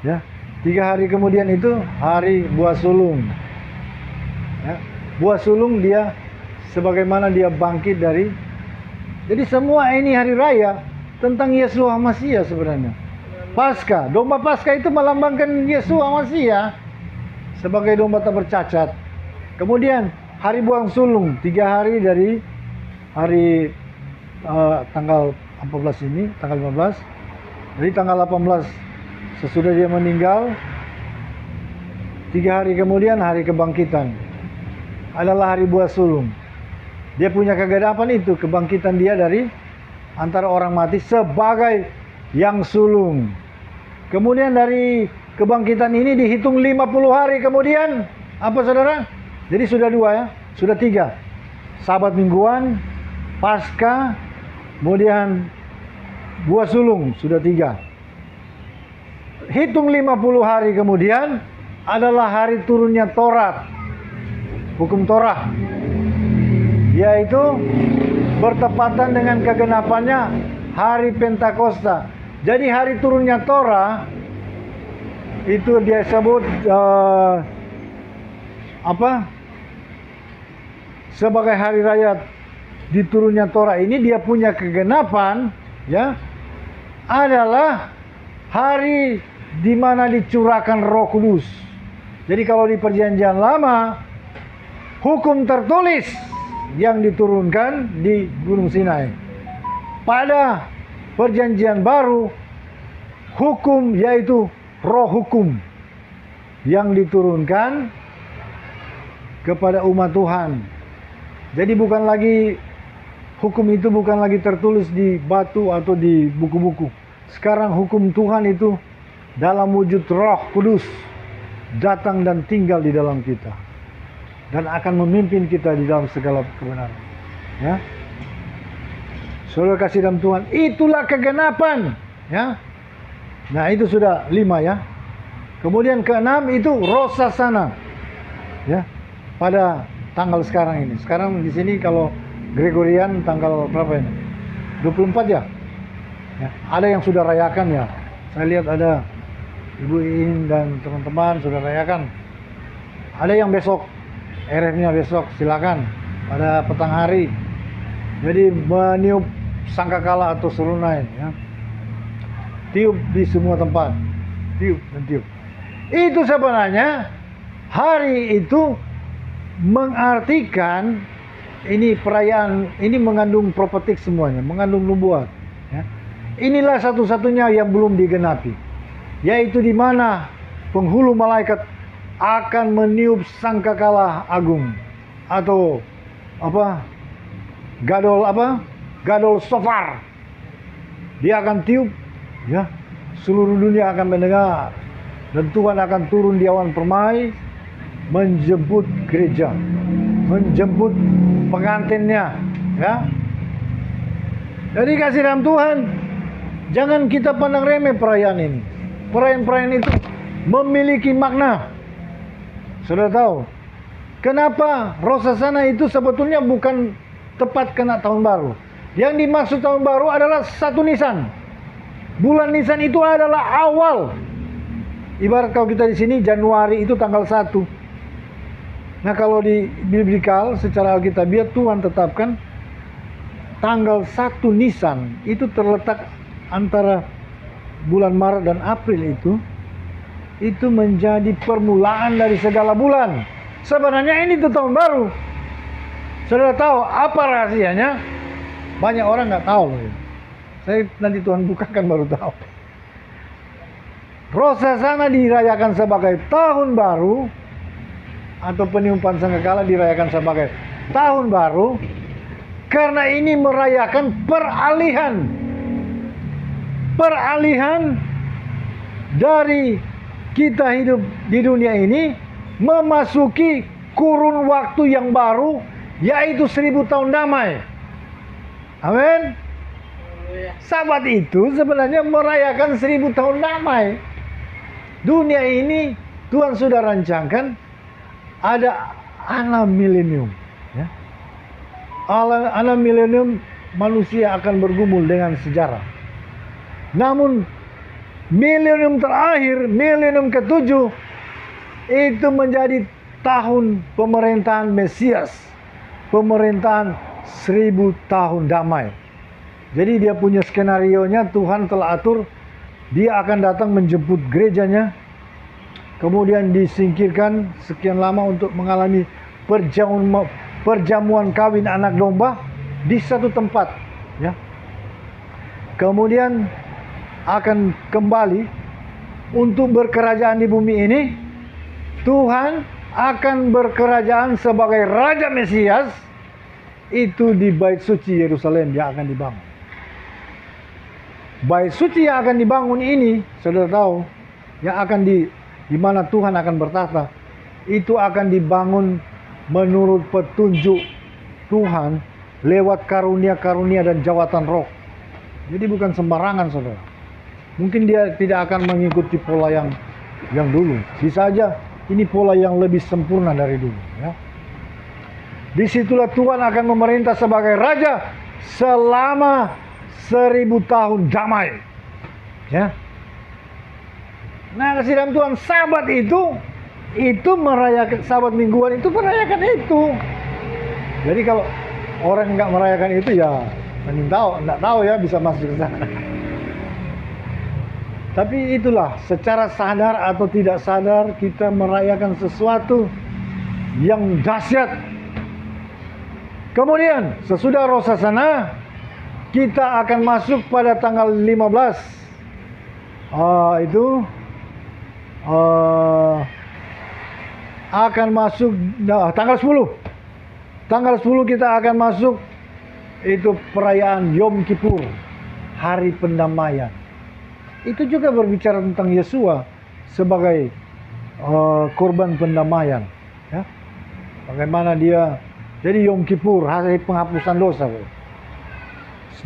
A: Ya. 3 hari kemudian itu hari buah sulung. Ya. Buah sulung dia sebagaimana dia bangkit dari. Jadi semua ini hari raya tentang Yeshua Masias sebenarnya. Paskah, domba Paskah itu melambangkan Yeshua Masias sebagai domba tak bercacat. Kemudian hari buang sulung 3 hari dari hari tanggal 14 ini, tanggal 15. Jadi tanggal 18 sesudah dia meninggal, 3 hari kemudian hari kebangkitan adalah hari buah sulung. Dia punya kegadapan itu, kebangkitan dia dari antara orang mati sebagai yang sulung. Kemudian dari kebangkitan ini dihitung 50 hari kemudian. Apa saudara? Jadi sudah 2 ya, sudah 3. Sabat mingguan, Paskah, kemudian buah sulung, sudah 3. Hitung 50 hari kemudian adalah hari turunnya Taurat. Hukum Torah, yaitu bertepatan dengan kegenapannya hari Pentakosta. Jadi hari turunnya Torah itu dia sebut sebagai hari raya diturunnya Torah. Ini dia punya kegenapan, ya, adalah hari di mana dicurahkan Roh Kudus. Jadi kalau di Perjanjian Lama, hukum tertulis yang diturunkan di Gunung Sinai. Pada Perjanjian Baru, hukum yaitu roh hukum yang diturunkan kepada umat Tuhan. Jadi bukan lagi hukum itu bukan lagi tertulis di batu atau di buku-buku. Sekarang hukum Tuhan itu dalam wujud Roh Kudus datang dan tinggal di dalam kita, dan akan memimpin kita di dalam segala kebenaran. Ya, saudara kasih dalam Tuhan, itulah kegenapan. Ya, nah itu sudah 5 ya. Kemudian ke-6 itu Rosh Hashanah. Ya, pada tanggal sekarang ini. Sekarang di sini kalau Gregorian tanggal berapa ini? 24 ya. Ya, ada yang sudah rayakan ya. Saya lihat ada Ibu In dan teman-teman sudah rayakan. Ada yang besok. RF-nya besok, silakan pada petang hari. Jadi meniup sangkakala atau serunai, ya. Tiup di semua tempat, tiup dan tiup. Itu sebenarnya hari itu mengartikan ini perayaan, ini mengandung profetik semuanya, mengandung nubuat. Ya. Inilah satu-satunya yang belum digenapi, yaitu di mana penghulu malaikat akan meniup sangkakala agung atau gadol shofar. Dia akan tiup, ya, seluruh dunia akan mendengar, dan Tuhan akan turun di awan permai menjemput gereja, menjemput pengantinnya, ya. Jadi kasih dalam Tuhan, jangan kita pandang remeh perayaan ini. Perayaan-perayaan itu memiliki makna. Sudah tahu kenapa Rosh Hashanah itu sebetulnya bukan tepat kena tahun baru. Yang dimaksud tahun baru adalah 1 Nisan. Bulan Nisan itu adalah awal. Ibarat kalau kita di sini Januari itu tanggal 1. Nah, kalau di biblikal secara alkitabiah Tuhan tetapkan tanggal 1 Nisan itu terletak antara bulan Maret dan April itu menjadi permulaan dari segala bulan. Sebenarnya ini tuh tahun baru. Saudara tahu apa rahasianya? Banyak orang nggak tahu. Saya nanti Tuhan bukakan baru tahu. Rosasana dirayakan sebagai tahun baru, atau peniupan sangkakala dirayakan sebagai tahun baru, karena ini merayakan peralihan dari kita hidup di dunia ini memasuki kurun waktu yang baru, yaitu 1000 tahun damai. Amin. Sabat itu sebenarnya merayakan 1000 tahun damai. Dunia ini Tuhan sudah rancangkan ada ana milenium, ya. Ana milenium manusia akan bergumul dengan sejarah. Namun milenium terakhir, milenium ke-7 itu menjadi tahun pemerintahan Mesias, pemerintahan 1000 tahun damai. Jadi dia punya skenarionya, Tuhan telah atur, dia akan datang menjemput gerejanya, kemudian disingkirkan sekian lama untuk mengalami perjamuan kawin anak domba di satu tempat, ya. Kemudian akan kembali untuk berkerajaan di bumi ini. Tuhan akan berkerajaan sebagai Raja Mesias itu di Bait Suci Yerusalem yang akan dibangun. Bait Suci yang akan dibangun ini, saudara tahu, yang akan di mana Tuhan akan bertata, itu akan dibangun menurut petunjuk Tuhan lewat karunia-karunia dan jawatan roh. Jadi bukan sembarangan, saudara. Mungkin dia tidak akan mengikuti pola yang dulu. Bisa saja ini pola yang lebih sempurna dari dulu, ya. Disitulah Tuhan akan memerintah sebagai Raja selama 1000 tahun damai, ya. Nah, kasih dalam Tuhan, Sabat itu merayakan, Sabat mingguan itu merayakan itu. Jadi kalau orang nggak merayakan itu, ya nggak tahu ya bisa masuk ke sana. Tapi itulah, secara sadar atau tidak sadar kita merayakan sesuatu yang dahsyat. Kemudian sesudah Rosasana kita akan masuk pada tanggal 15. Akan masuk tanggal 10. Tanggal 10 kita akan masuk itu perayaan Yom Kippur, hari pendamaian. Itu juga berbicara tentang Yesua sebagai korban pendamaian, ya. Bagaimana dia, jadi Yom Kippur, hari penghapusan dosa.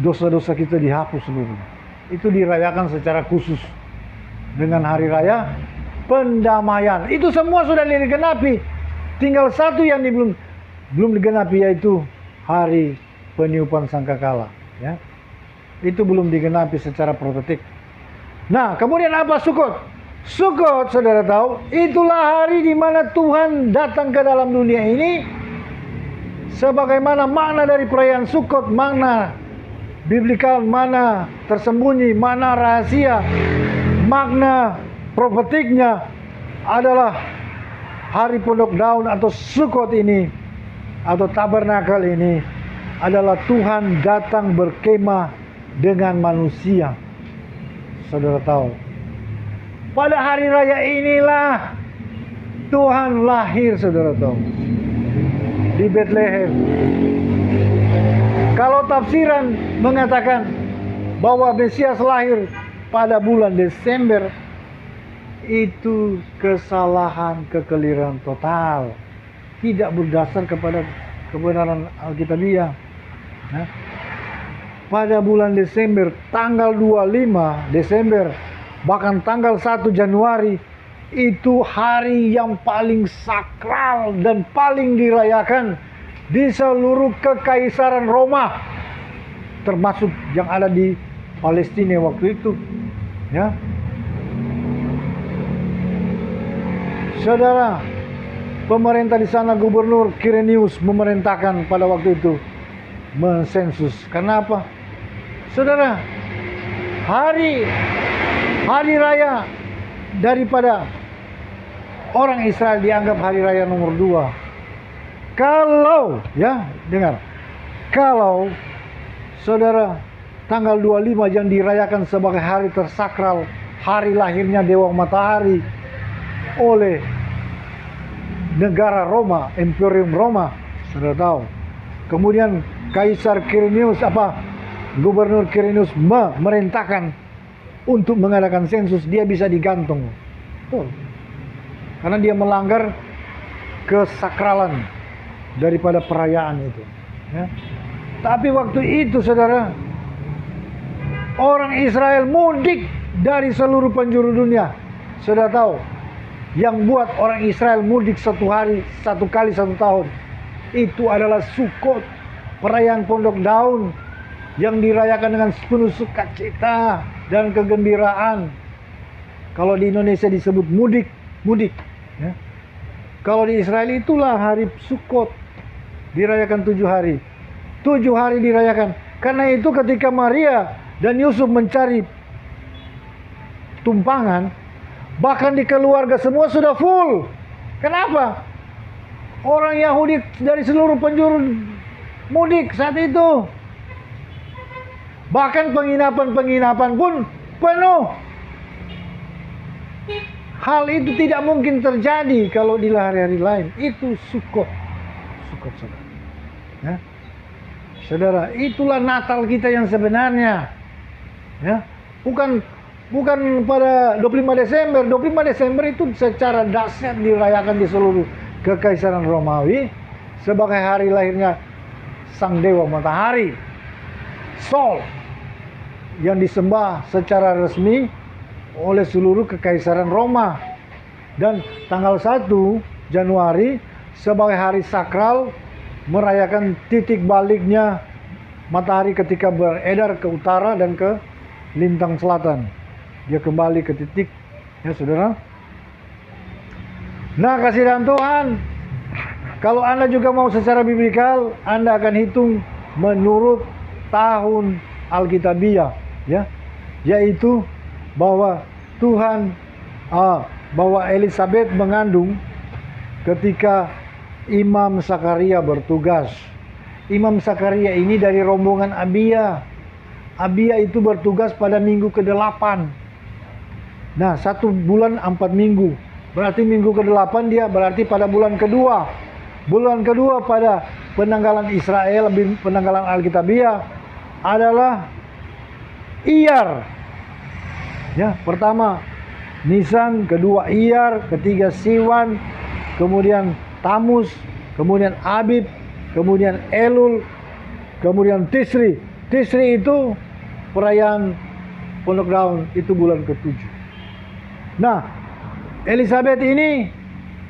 A: Dosa-dosa kita dihapus seluruhnya. Itu dirayakan secara khusus dengan hari raya pendamaian. Itu semua sudah digenapi. Tinggal satu yang belum digenapi, yaitu hari peniupan sangkakala, ya. Itu belum digenapi secara protetik. Nah, kemudian apa Sukot? Sukot, saudara tahu, itulah hari di mana Tuhan datang ke dalam dunia ini. Sebagaimana makna dari perayaan Sukot, makna biblikal, mana tersembunyi, mana rahasia, makna profetiknya adalah hari pondok daun atau Sukot ini, atau tabernakel ini adalah Tuhan datang berkemah dengan manusia. Saudara tahu, pada hari raya inilah Tuhan lahir, saudara tahu, di Bethlehem. Kalau tafsiran mengatakan bahwa Mesias lahir pada bulan Desember, itu kesalahan, kekeliruan total, tidak berdasar kepada kebenaran Alkitabiah. Nah, pada bulan Desember, tanggal 25 Desember, bahkan tanggal 1 Januari, itu hari yang paling sakral dan paling dirayakan di seluruh kekaisaran Roma, termasuk yang ada di Palestina waktu itu, ya. Saudara, pemerintah di sana, Gubernur Quirinius memerintahkan pada waktu itu mensensus. Karena apa? Saudara, hari raya daripada orang Israel dianggap hari raya nomor 2. Kalau, ya, dengar. Kalau saudara tanggal 25 yang dirayakan sebagai hari tersakral, hari lahirnya Dewa Matahari oleh negara Roma, Imperium Roma, saudara tahu. Kemudian Kaisar Quirinius, Gubernur Quirinius memerintahkan untuk mengadakan sensus, dia bisa digantung. Tuh. Karena dia melanggar kesakralan daripada perayaan itu. Ya. Tapi waktu itu saudara, orang Israel mudik dari seluruh penjuru dunia. Saudara tahu, yang buat orang Israel mudik satu kali satu tahun, itu adalah Sukkot, perayaan Pondok Daun yang dirayakan dengan penuh sukacita dan kegembiraan. Kalau di Indonesia disebut mudik. Ya. Kalau di Israel itulah hari Sukkot, dirayakan 7 hari. 7 hari dirayakan. Karena itu ketika Maria dan Yusuf mencari tumpangan, bahkan di keluarga semua sudah full. Kenapa? Orang Yahudi dari seluruh penjuru mudik saat itu. Bahkan penginapan pun penuh. Hal itu tidak mungkin terjadi kalau di hari-hari lain. Itu Sukkot saudara. Ya. Saudara, itulah Natal kita yang sebenarnya. Ya. Bukan pada 25 Desember. 25 Desember itu secara dahsyat dirayakan di seluruh Kekaisaran Romawi sebagai hari lahirnya Sang Dewa Matahari, Sol, yang disembah secara resmi oleh seluruh Kekaisaran Roma. Dan tanggal 1 Januari sebagai hari sakral merayakan titik baliknya matahari ketika beredar ke utara dan ke lintang selatan. Dia kembali ke titik, ya saudara. Nah, kasihan Tuhan, kalau Anda juga mau secara biblikal, Anda akan hitung menurut tahun Alkitabiah, ya, yaitu bahwa bahwa Elizabeth mengandung ketika Imam Sakaria bertugas. Imam Sakaria ini dari rombongan Abia. Abia itu bertugas pada minggu ke-8. Nah, 1 bulan 4 minggu. Berarti minggu ke-8 dia berarti pada bulan kedua. Bulan kedua pada penanggalan Israel, penanggalan Alkitabiah adalah Iyar. Ya, pertama Nisan, kedua Iyar, ketiga Siwan, kemudian Tamus, kemudian Abib, kemudian Elul, kemudian Tisri. Tisri itu perayaan Pondok Daun, itu bulan ke-7. Nah, Elizabeth ini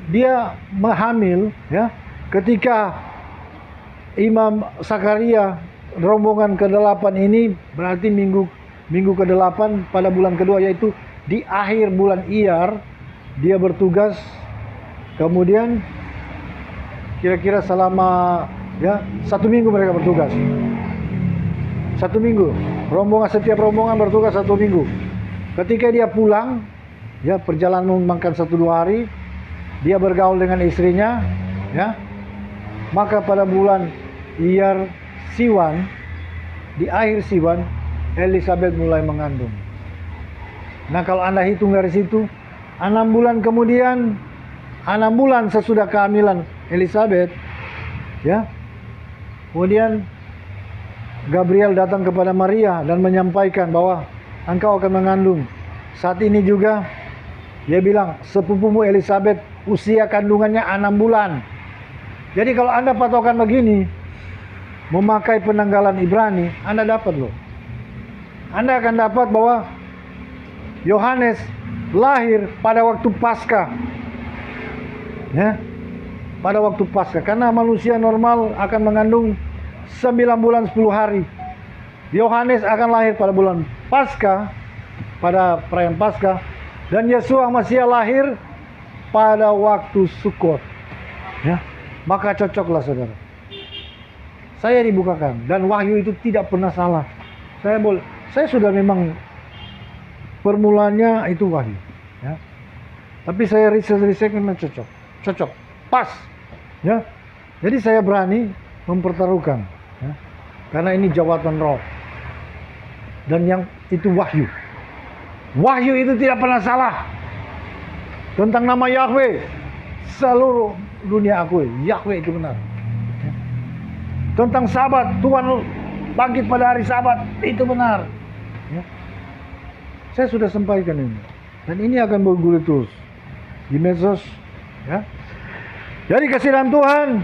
A: dia hamil, ya, ketika Imam Sakaria rombongan ke-8 ini berarti minggu ke-8 pada bulan kedua, yaitu di akhir bulan Iyar dia bertugas. Kemudian kira-kira selama 1 minggu mereka bertugas. 1 minggu. Setiap rombongan bertugas 1 minggu. Ketika dia pulang, ya, perjalanan makan 1-2 hari, dia bergaul dengan istrinya, ya. Maka pada bulan Iyar Siwan, di akhir Siwan, Elizabeth mulai mengandung. Nah, kalau Anda hitung dari situ, 6 bulan kemudian, 6 bulan sesudah kehamilan Elizabeth, ya, kemudian Gabriel datang kepada Maria dan menyampaikan bahwa engkau akan mengandung. Saat ini juga dia bilang sepupumu Elizabeth usia kandungannya 6 bulan. Jadi kalau Anda patokan begini, memakai penanggalan Ibrani, Anda dapat loh. Anda akan dapat bahwa Yohanes lahir pada waktu Paskah. Ya, pada waktu Paskah. Karena manusia normal akan mengandung 9 bulan 10 hari. Yohanes akan lahir pada bulan Paskah, pada perayaan Paskah. Dan Yesua Masiah lahir pada waktu Sukkot. Ya, maka cocoklah saudara. Saya dibukakan dan wahyu itu tidak pernah salah. Saya sudah memang permulanya itu wahyu. Ya. Tapi saya riset memang cocok, pas. Ya, jadi saya berani mempertaruhkan. Ya. Karena ini jawatan roh dan yang itu wahyu. Wahyu itu tidak pernah salah. Tentang nama Yahweh, seluruh dunia akui Yahweh itu benar. Tentang Sabat, Tuhan bangkit pada hari Sabat, itu benar. Ya. Saya sudah sampaikan ini, dan ini akan bergulir terus di medsos. Ya. Jadi kasih dalam Tuhan,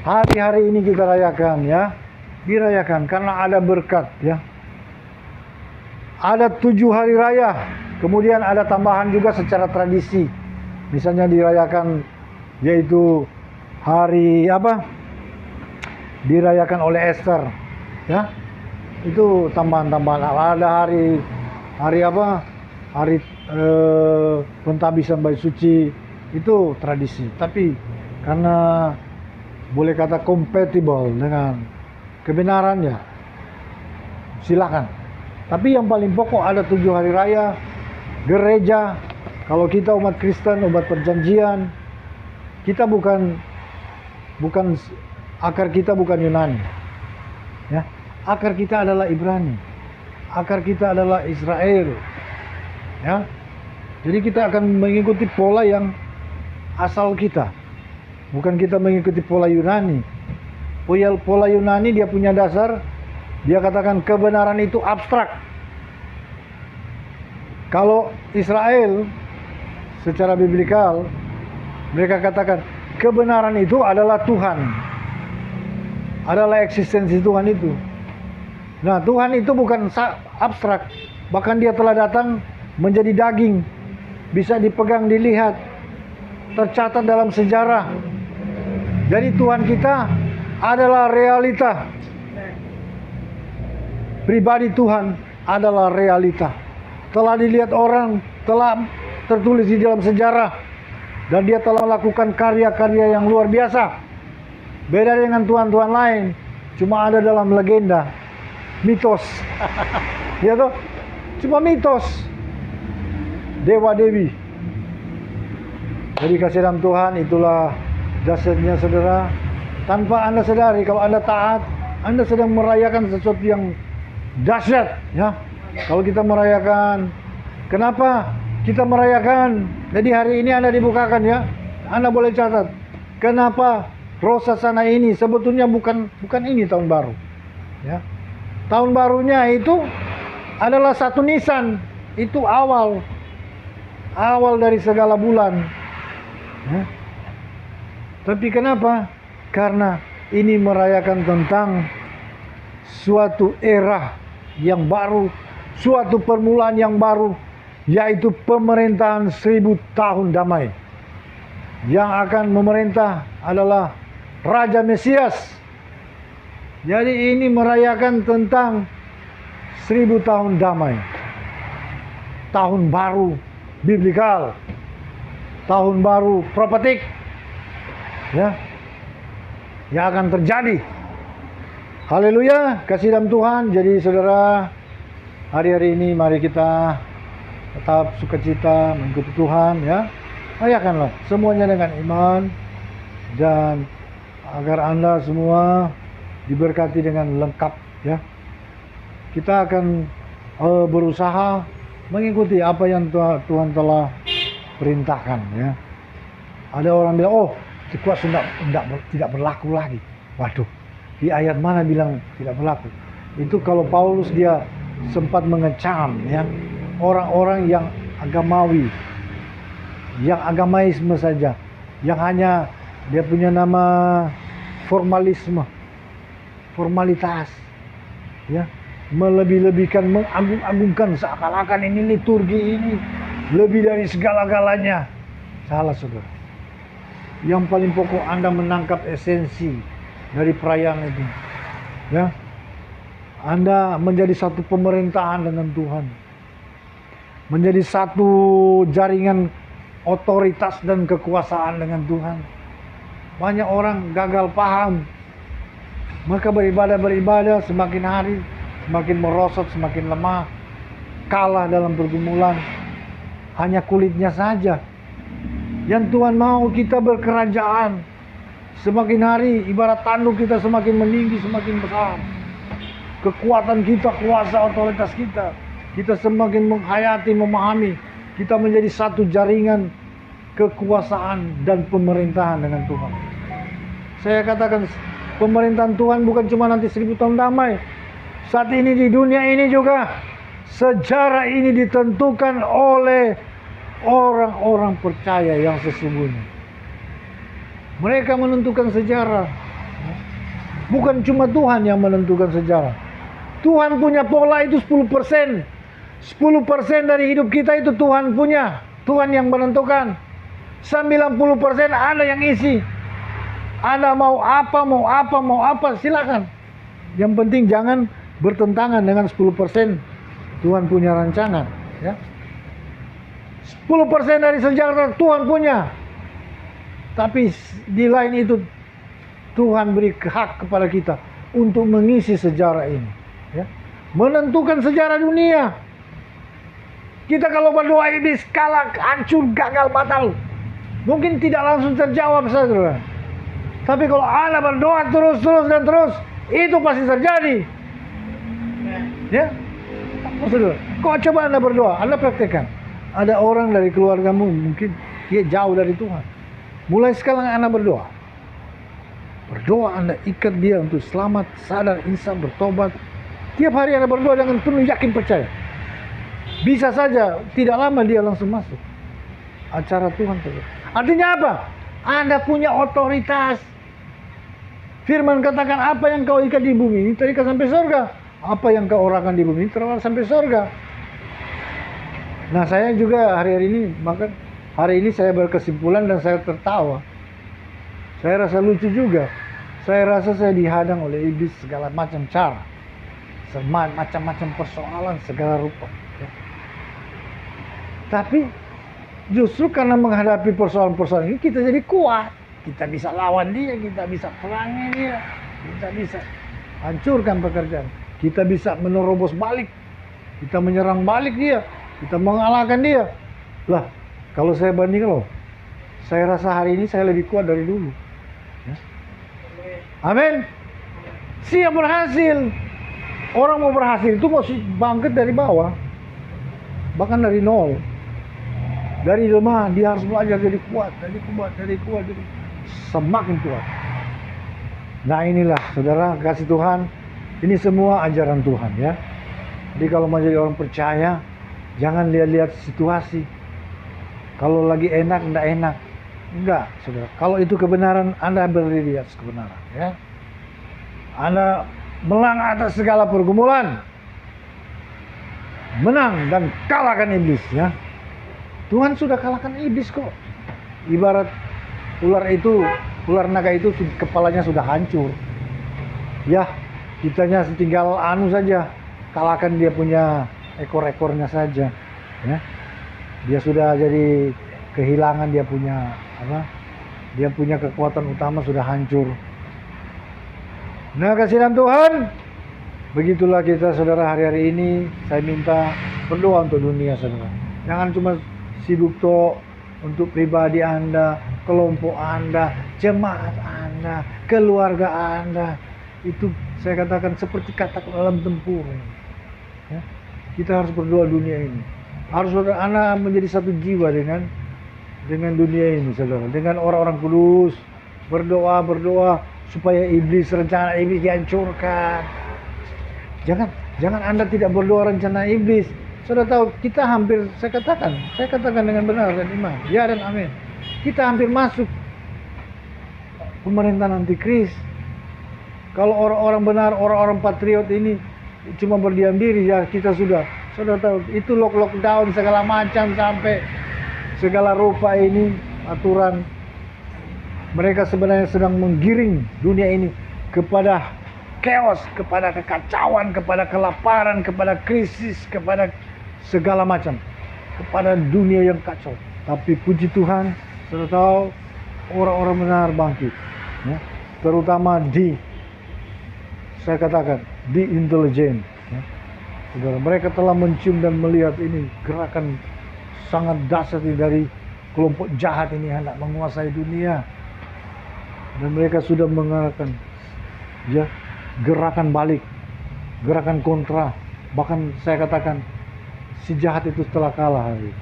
A: hari-hari ini kita rayakan, ya, dirayakan karena ada berkat, ya. Ada 7 hari raya, kemudian ada tambahan juga secara tradisi, misalnya dirayakan yaitu hari apa? Dirayakan oleh Esther, ya, itu tambahan-tambahan. Ada hari apa? Hari pentabisan bait suci, itu tradisi. Tapi karena boleh kata kompatibel dengan kebenarannya, silakan. Tapi yang paling pokok ada 7 hari raya gereja. Kalau kita umat Kristen, umat perjanjian, kita bukan akar kita bukan Yunani, ya. Akar kita adalah Ibrani, akar kita adalah Israel, ya. Jadi kita akan mengikuti pola yang asal kita, bukan kita mengikuti pola Yunani. Pola Yunani dia punya dasar, dia katakan kebenaran itu abstrak. Kalau Israel secara biblikal mereka katakan kebenaran itu adalah Tuhan. Adalah eksistensi Tuhan itu. Nah, Tuhan itu bukan abstrak, bahkan dia telah datang menjadi daging, bisa dipegang, dilihat, tercatat dalam sejarah. Jadi Tuhan kita adalah realita. Pribadi Tuhan adalah realita. Telah dilihat orang, telah tertulis di dalam sejarah, dan dia telah melakukan karya-karya yang luar biasa. Beda dengan Tuhan-Tuhan lain, cuma ada dalam legenda, mitos. Ya toh? Cuma mitos. Dewa-dewi. Jadi kasih dalam Tuhan itulah dasarnya saudara. Tanpa Anda sadari, kalau Anda taat, Anda sedang merayakan sesuatu yang dahsyat, ya. Kalau kita merayakan, kenapa kita merayakan? Jadi hari ini Anda dibukakan, ya. Anda boleh catat. Kenapa Rosh Hashanah ini sebetulnya bukan ini tahun baru, ya. Tahun barunya itu adalah 1 Nisan, itu awal dari segala bulan, ya. Tapi kenapa? Karena ini merayakan tentang suatu era yang baru, suatu permulaan yang baru, yaitu pemerintahan 1000 tahun damai. Yang akan memerintah adalah Raja Mesias. Jadi ini merayakan tentang 1000 tahun damai. Tahun baru biblikal. Tahun baru profetik. Ya. Yang akan terjadi. Haleluya, kasih dalam Tuhan. Jadi saudara, hari-hari ini mari kita tetap sukacita mengikuti Tuhan, ya. Rayakanlah semuanya dengan iman, dan agar Anda semua diberkati dengan lengkap, ya. Kita akan berusaha mengikuti apa yang Tuhan telah perintahkan, ya. Ada orang bilang, oh, kuat tidak berlaku lagi. Waduh, di ayat mana bilang tidak berlaku? Itu kalau Paulus dia sempat mengecam, ya, orang-orang yang agamawi, yang agamaisme saja, yang hanya dia punya nama formalisme, formalitas, ya, melebih-lebihkan, mengagung-agungkan, seakan-akan ini liturgi ini lebih dari segala-galanya. Salah saudara. Yang paling pokok Anda menangkap esensi dari perayaan itu, ya. Anda menjadi satu pemerintahan dengan Tuhan, menjadi satu jaringan otoritas dan kekuasaan dengan Tuhan. Banyak orang gagal paham. Mereka beribadah, semakin hari semakin merosot, semakin lemah, kalah dalam pergumulan. Hanya kulitnya saja. Yang Tuhan mau kita berkerajaan. Semakin hari ibarat tanduk kita semakin meninggi, semakin besar. Kekuatan kita, kuasa otoritas kita. Kita semakin menghayati, memahami. Kita menjadi satu jaringan kekuasaan dan pemerintahan dengan Tuhan. Saya katakan pemerintahan Tuhan bukan cuma nanti 1000 tahun damai. Saat ini di dunia ini juga sejarah ini ditentukan oleh orang-orang percaya yang sesungguhnya. Mereka menentukan sejarah. Bukan cuma Tuhan yang menentukan sejarah. Tuhan punya pola itu 10%. 10% dari hidup kita itu Tuhan punya. Tuhan yang menentukan. 90% Anda yang isi. Anda mau apa, silakan. Yang penting jangan bertentangan dengan 10%. Tuhan punya rancangan, ya. 10% dari sejarah Tuhan punya. Tapi di lain itu Tuhan beri hak kepada kita untuk mengisi sejarah ini, ya. Menentukan sejarah dunia. Kita kalau berdoa ini skala hancur, gagal, batal, mungkin tidak langsung terjawab, saudara. Tapi kalau Anda berdoa terus, itu pasti terjadi. Ya, saudara. Kok coba Anda berdoa, Anda praktekkan. Ada orang dari keluargamu mungkin dia jauh dari Tuhan. Mulai sekarang Anda berdoa. Berdoa, Anda ikat dia untuk selamat, sadar, insaf, bertobat. Tiap hari Anda berdoa dengan penuh yakin percaya. Bisa saja tidak lama dia langsung masuk acara Tuhan. Artinya apa? Anda punya otoritas. Firman katakan, apa yang kau ikat di bumi ini terikat sampai surga. Apa yang kau orangkan di bumi ini terbang sampai surga. Nah, saya juga hari ini saya berkesimpulan dan saya tertawa. Saya rasa lucu juga. Saya rasa saya dihadang oleh iblis segala macam cara. Macam-macam persoalan segala rupa. Ya. Tapi justru karena menghadapi persoalan-persoalan ini kita jadi kuat. Kita bisa lawan dia, kita bisa perangi dia, kita bisa hancurkan pekerjaan. Kita bisa menerobos balik. Kita menyerang balik dia. Kita mengalahkan dia. Lah, kalau saya bandingkan saya rasa hari ini saya lebih kuat dari dulu. Ya. Amin. Siap berhasil. Orang mau berhasil itu mesti bangkit dari bawah. Bahkan dari nol. Dari lemah dia harus belajar jadi kuat, semakin kuat. Nah, inilah saudara kasih Tuhan. Ini semua ajaran Tuhan, ya. Jadi kalau mau jadi orang percaya, jangan lihat-lihat situasi. Kalau lagi enak, enggak enak. Enggak, saudara. Kalau itu kebenaran, Anda berdiri di atas kebenaran, ya. Anda menang atas segala pergumulan. Menang dan kalahkan iblis, ya. Tuhan sudah kalahkan iblis kok. Ibarat ular naga itu kepalanya sudah hancur. Ya, kitanya tinggal saja, kalahkan dia punya ekor-ekornya saja. Ya. Dia sudah jadi kehilangan dia punya Dia punya kekuatan utama sudah hancur. Nah, kasihan Tuhan, begitulah kita saudara hari-hari ini. Saya minta berdoa untuk dunia saudara. Jangan cuma sibuk untuk pribadi Anda, kelompok Anda, jemaat Anda, keluarga Anda. Itu saya katakan seperti katak dalam tempur. Ya. Kita harus berdoa dunia ini. Harus saudara Anda menjadi satu jiwa dengan dunia ini saudara. Dengan orang-orang kudus. Berdoa supaya rencana iblis dihancurkan. Jangan Anda tidak berdoa rencana iblis. Saudara tahu, kita hampir, saya katakan dengan benar dan iman, ya dan amin. Kita hampir masuk pemerintahan antikris. Kalau orang-orang benar, orang-orang patriot ini cuma berdiam diri, ya kita sudah. Saudara tahu, itu lockdown segala macam sampai segala rupa ini aturan. Mereka sebenarnya sedang menggiring dunia ini kepada chaos, kepada kekacauan, kepada kelaparan, kepada krisis, kepada segala macam, kepada dunia yang kacau. Tapi puji Tuhan, saudara tahu, orang-orang benar bangkit. ya, terutama saya katakan di intelijen. Ya. Saudara, mereka telah mencium dan melihat ini gerakan sangat dahsyat ini dari kelompok jahat ini hendak menguasai dunia, dan mereka sudah mengadakan ya gerakan balik, gerakan kontra, bahkan saya katakan si jahat itu telah kalah hari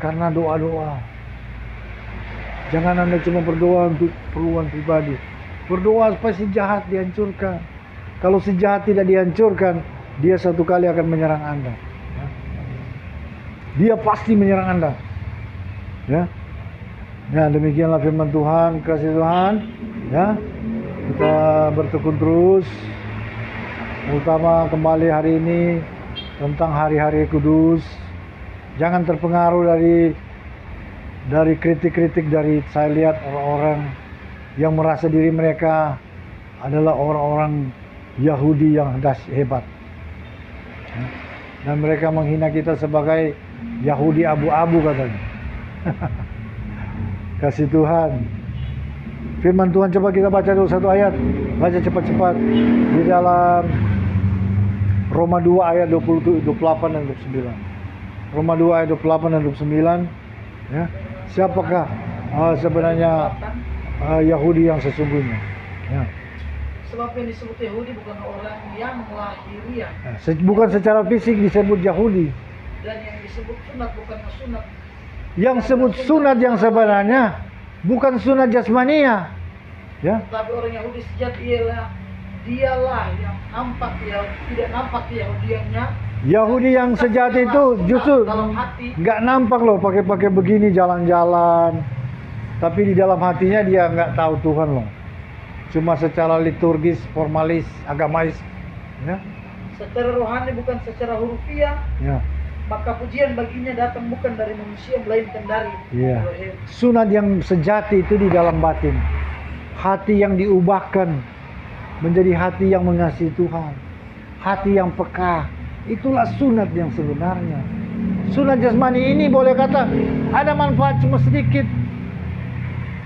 A: karena doa-doa. Jangan Anda cuma berdoa untuk keperluan pribadi, berdoa supaya si jahat dihancurkan. Kalau si jahat tidak dihancurkan, dia satu kali akan menyerang Anda. Dia pasti menyerang Anda. Ya, ya demikianlah firman Tuhan, kasih Tuhan. Ya, kita bertekun terus. Utama kembali hari ini tentang hari-hari kudus. Jangan terpengaruh dari kritik-kritik dari saya lihat orang-orang yang merasa diri mereka adalah orang-orang Yahudi yang hebat. Dan mereka menghina kita sebagai Yahudi abu-abu katanya. Kasih Tuhan. Firman Tuhan coba kita baca dulu satu ayat. Baca cepat-cepat di dalam Roma 2 ayat 28 dan 29. Roma 2 ayat 28 dan 29. Ya. Siapakah sebenarnya Yahudi yang sesungguhnya? Ya.
B: Sebab yang disebut Yahudi bukan orang yang lahiriah.
A: Bukan secara fisik disebut Yahudi.
B: Dan yang disebut sunat bukan sunat.
A: Yang sebut sunat yang sebenarnya bukan sunat jasmania. Ya.
B: Tapi orang Yahudi sejati dialah yang nampak ya, tidak nampak Yahudiannya.
A: Yahudi yang sejati itu justru nggak nampak loh, pakai begini jalan-jalan, tapi di dalam hatinya dia nggak tahu Tuhan loh. Cuma secara liturgis, formalis, agamais, ya.
B: Secara rohani bukan secara hurufiah.
A: Ya.
B: Maka pujian baginya datang bukan dari manusia melainkan dari
A: Elohim. Sunat yang sejati itu di dalam batin, hati yang diubahkan menjadi hati yang mengasihi Tuhan, hati yang peka. Itulah sunat yang sebenarnya. Sunat jasmani ini boleh kata ada manfaat cuma sedikit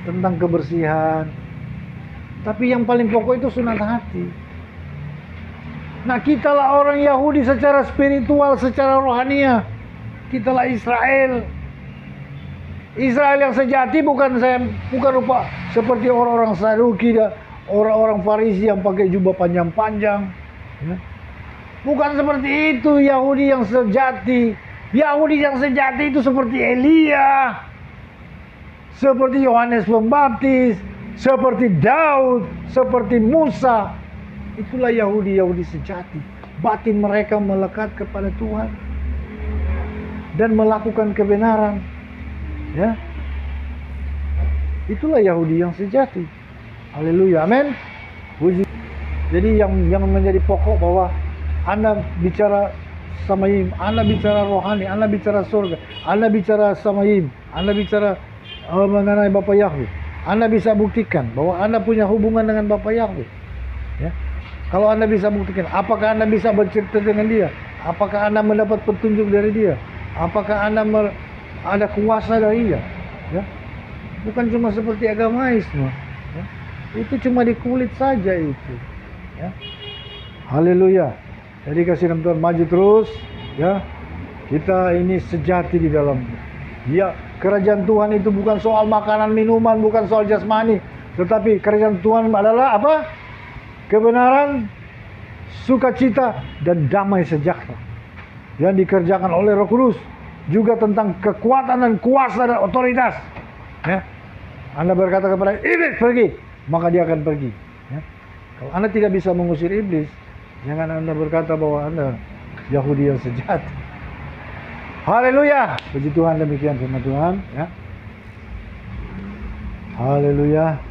A: tentang kebersihan, tapi yang paling pokok itu sunat hati. Nah, kitalah orang Yahudi secara spiritual, secara rohania. Kitalah Israel. Israel yang sejati bukan rupa seperti orang-orang Saduki, orang-orang Farisi yang pakai jubah panjang-panjang. Ya. Bukan seperti itu Yahudi yang sejati. Yahudi yang sejati itu seperti Elia, seperti Yohanes Pembaptis, seperti Daud, seperti Musa. Itulah Yahudi sejati. Batin mereka melekat kepada Tuhan dan melakukan kebenaran. Ya. Itulah Yahudi yang sejati. Haleluya, amin. Puji. Jadi yang menjadi pokok bahwa Anda bicara samayim, Anda bicara rohani, Anda bicara surga, Anda bicara samayim, Anda bicara mengenai Bapa Yahweh. Anda bisa buktikan bahwa Anda punya hubungan dengan Bapa Yahweh. Ya. Kalau Anda bisa buktikan, apakah Anda bisa bercerita dengan Dia? Apakah Anda mendapat petunjuk dari Dia? Apakah Anda ada kuasa dari Dia? Ya. Bukan cuma seperti agamais, ya. Itu cuma di kulit saja itu. Ya. Haleluya. Jadi kasih nama Tuhan, maju terus, ya. Kita ini sejati di dalam. Ya, kerajaan Tuhan itu bukan soal makanan minuman, bukan soal jasmani, tetapi kerajaan Tuhan adalah apa? Kebenaran, sukacita, dan damai sejahtera yang dikerjakan oleh Roh Kudus. Juga tentang kekuatan dan kuasa dan otoritas. Ya. Anda berkata kepada iblis pergi, maka dia akan pergi. Ya. Kalau Anda tidak bisa mengusir iblis, jangan Anda berkata bahwa Anda Yahudi yang sejati. Haleluya. Puji Tuhan, demikian firman Tuhan. Ya. Haleluya.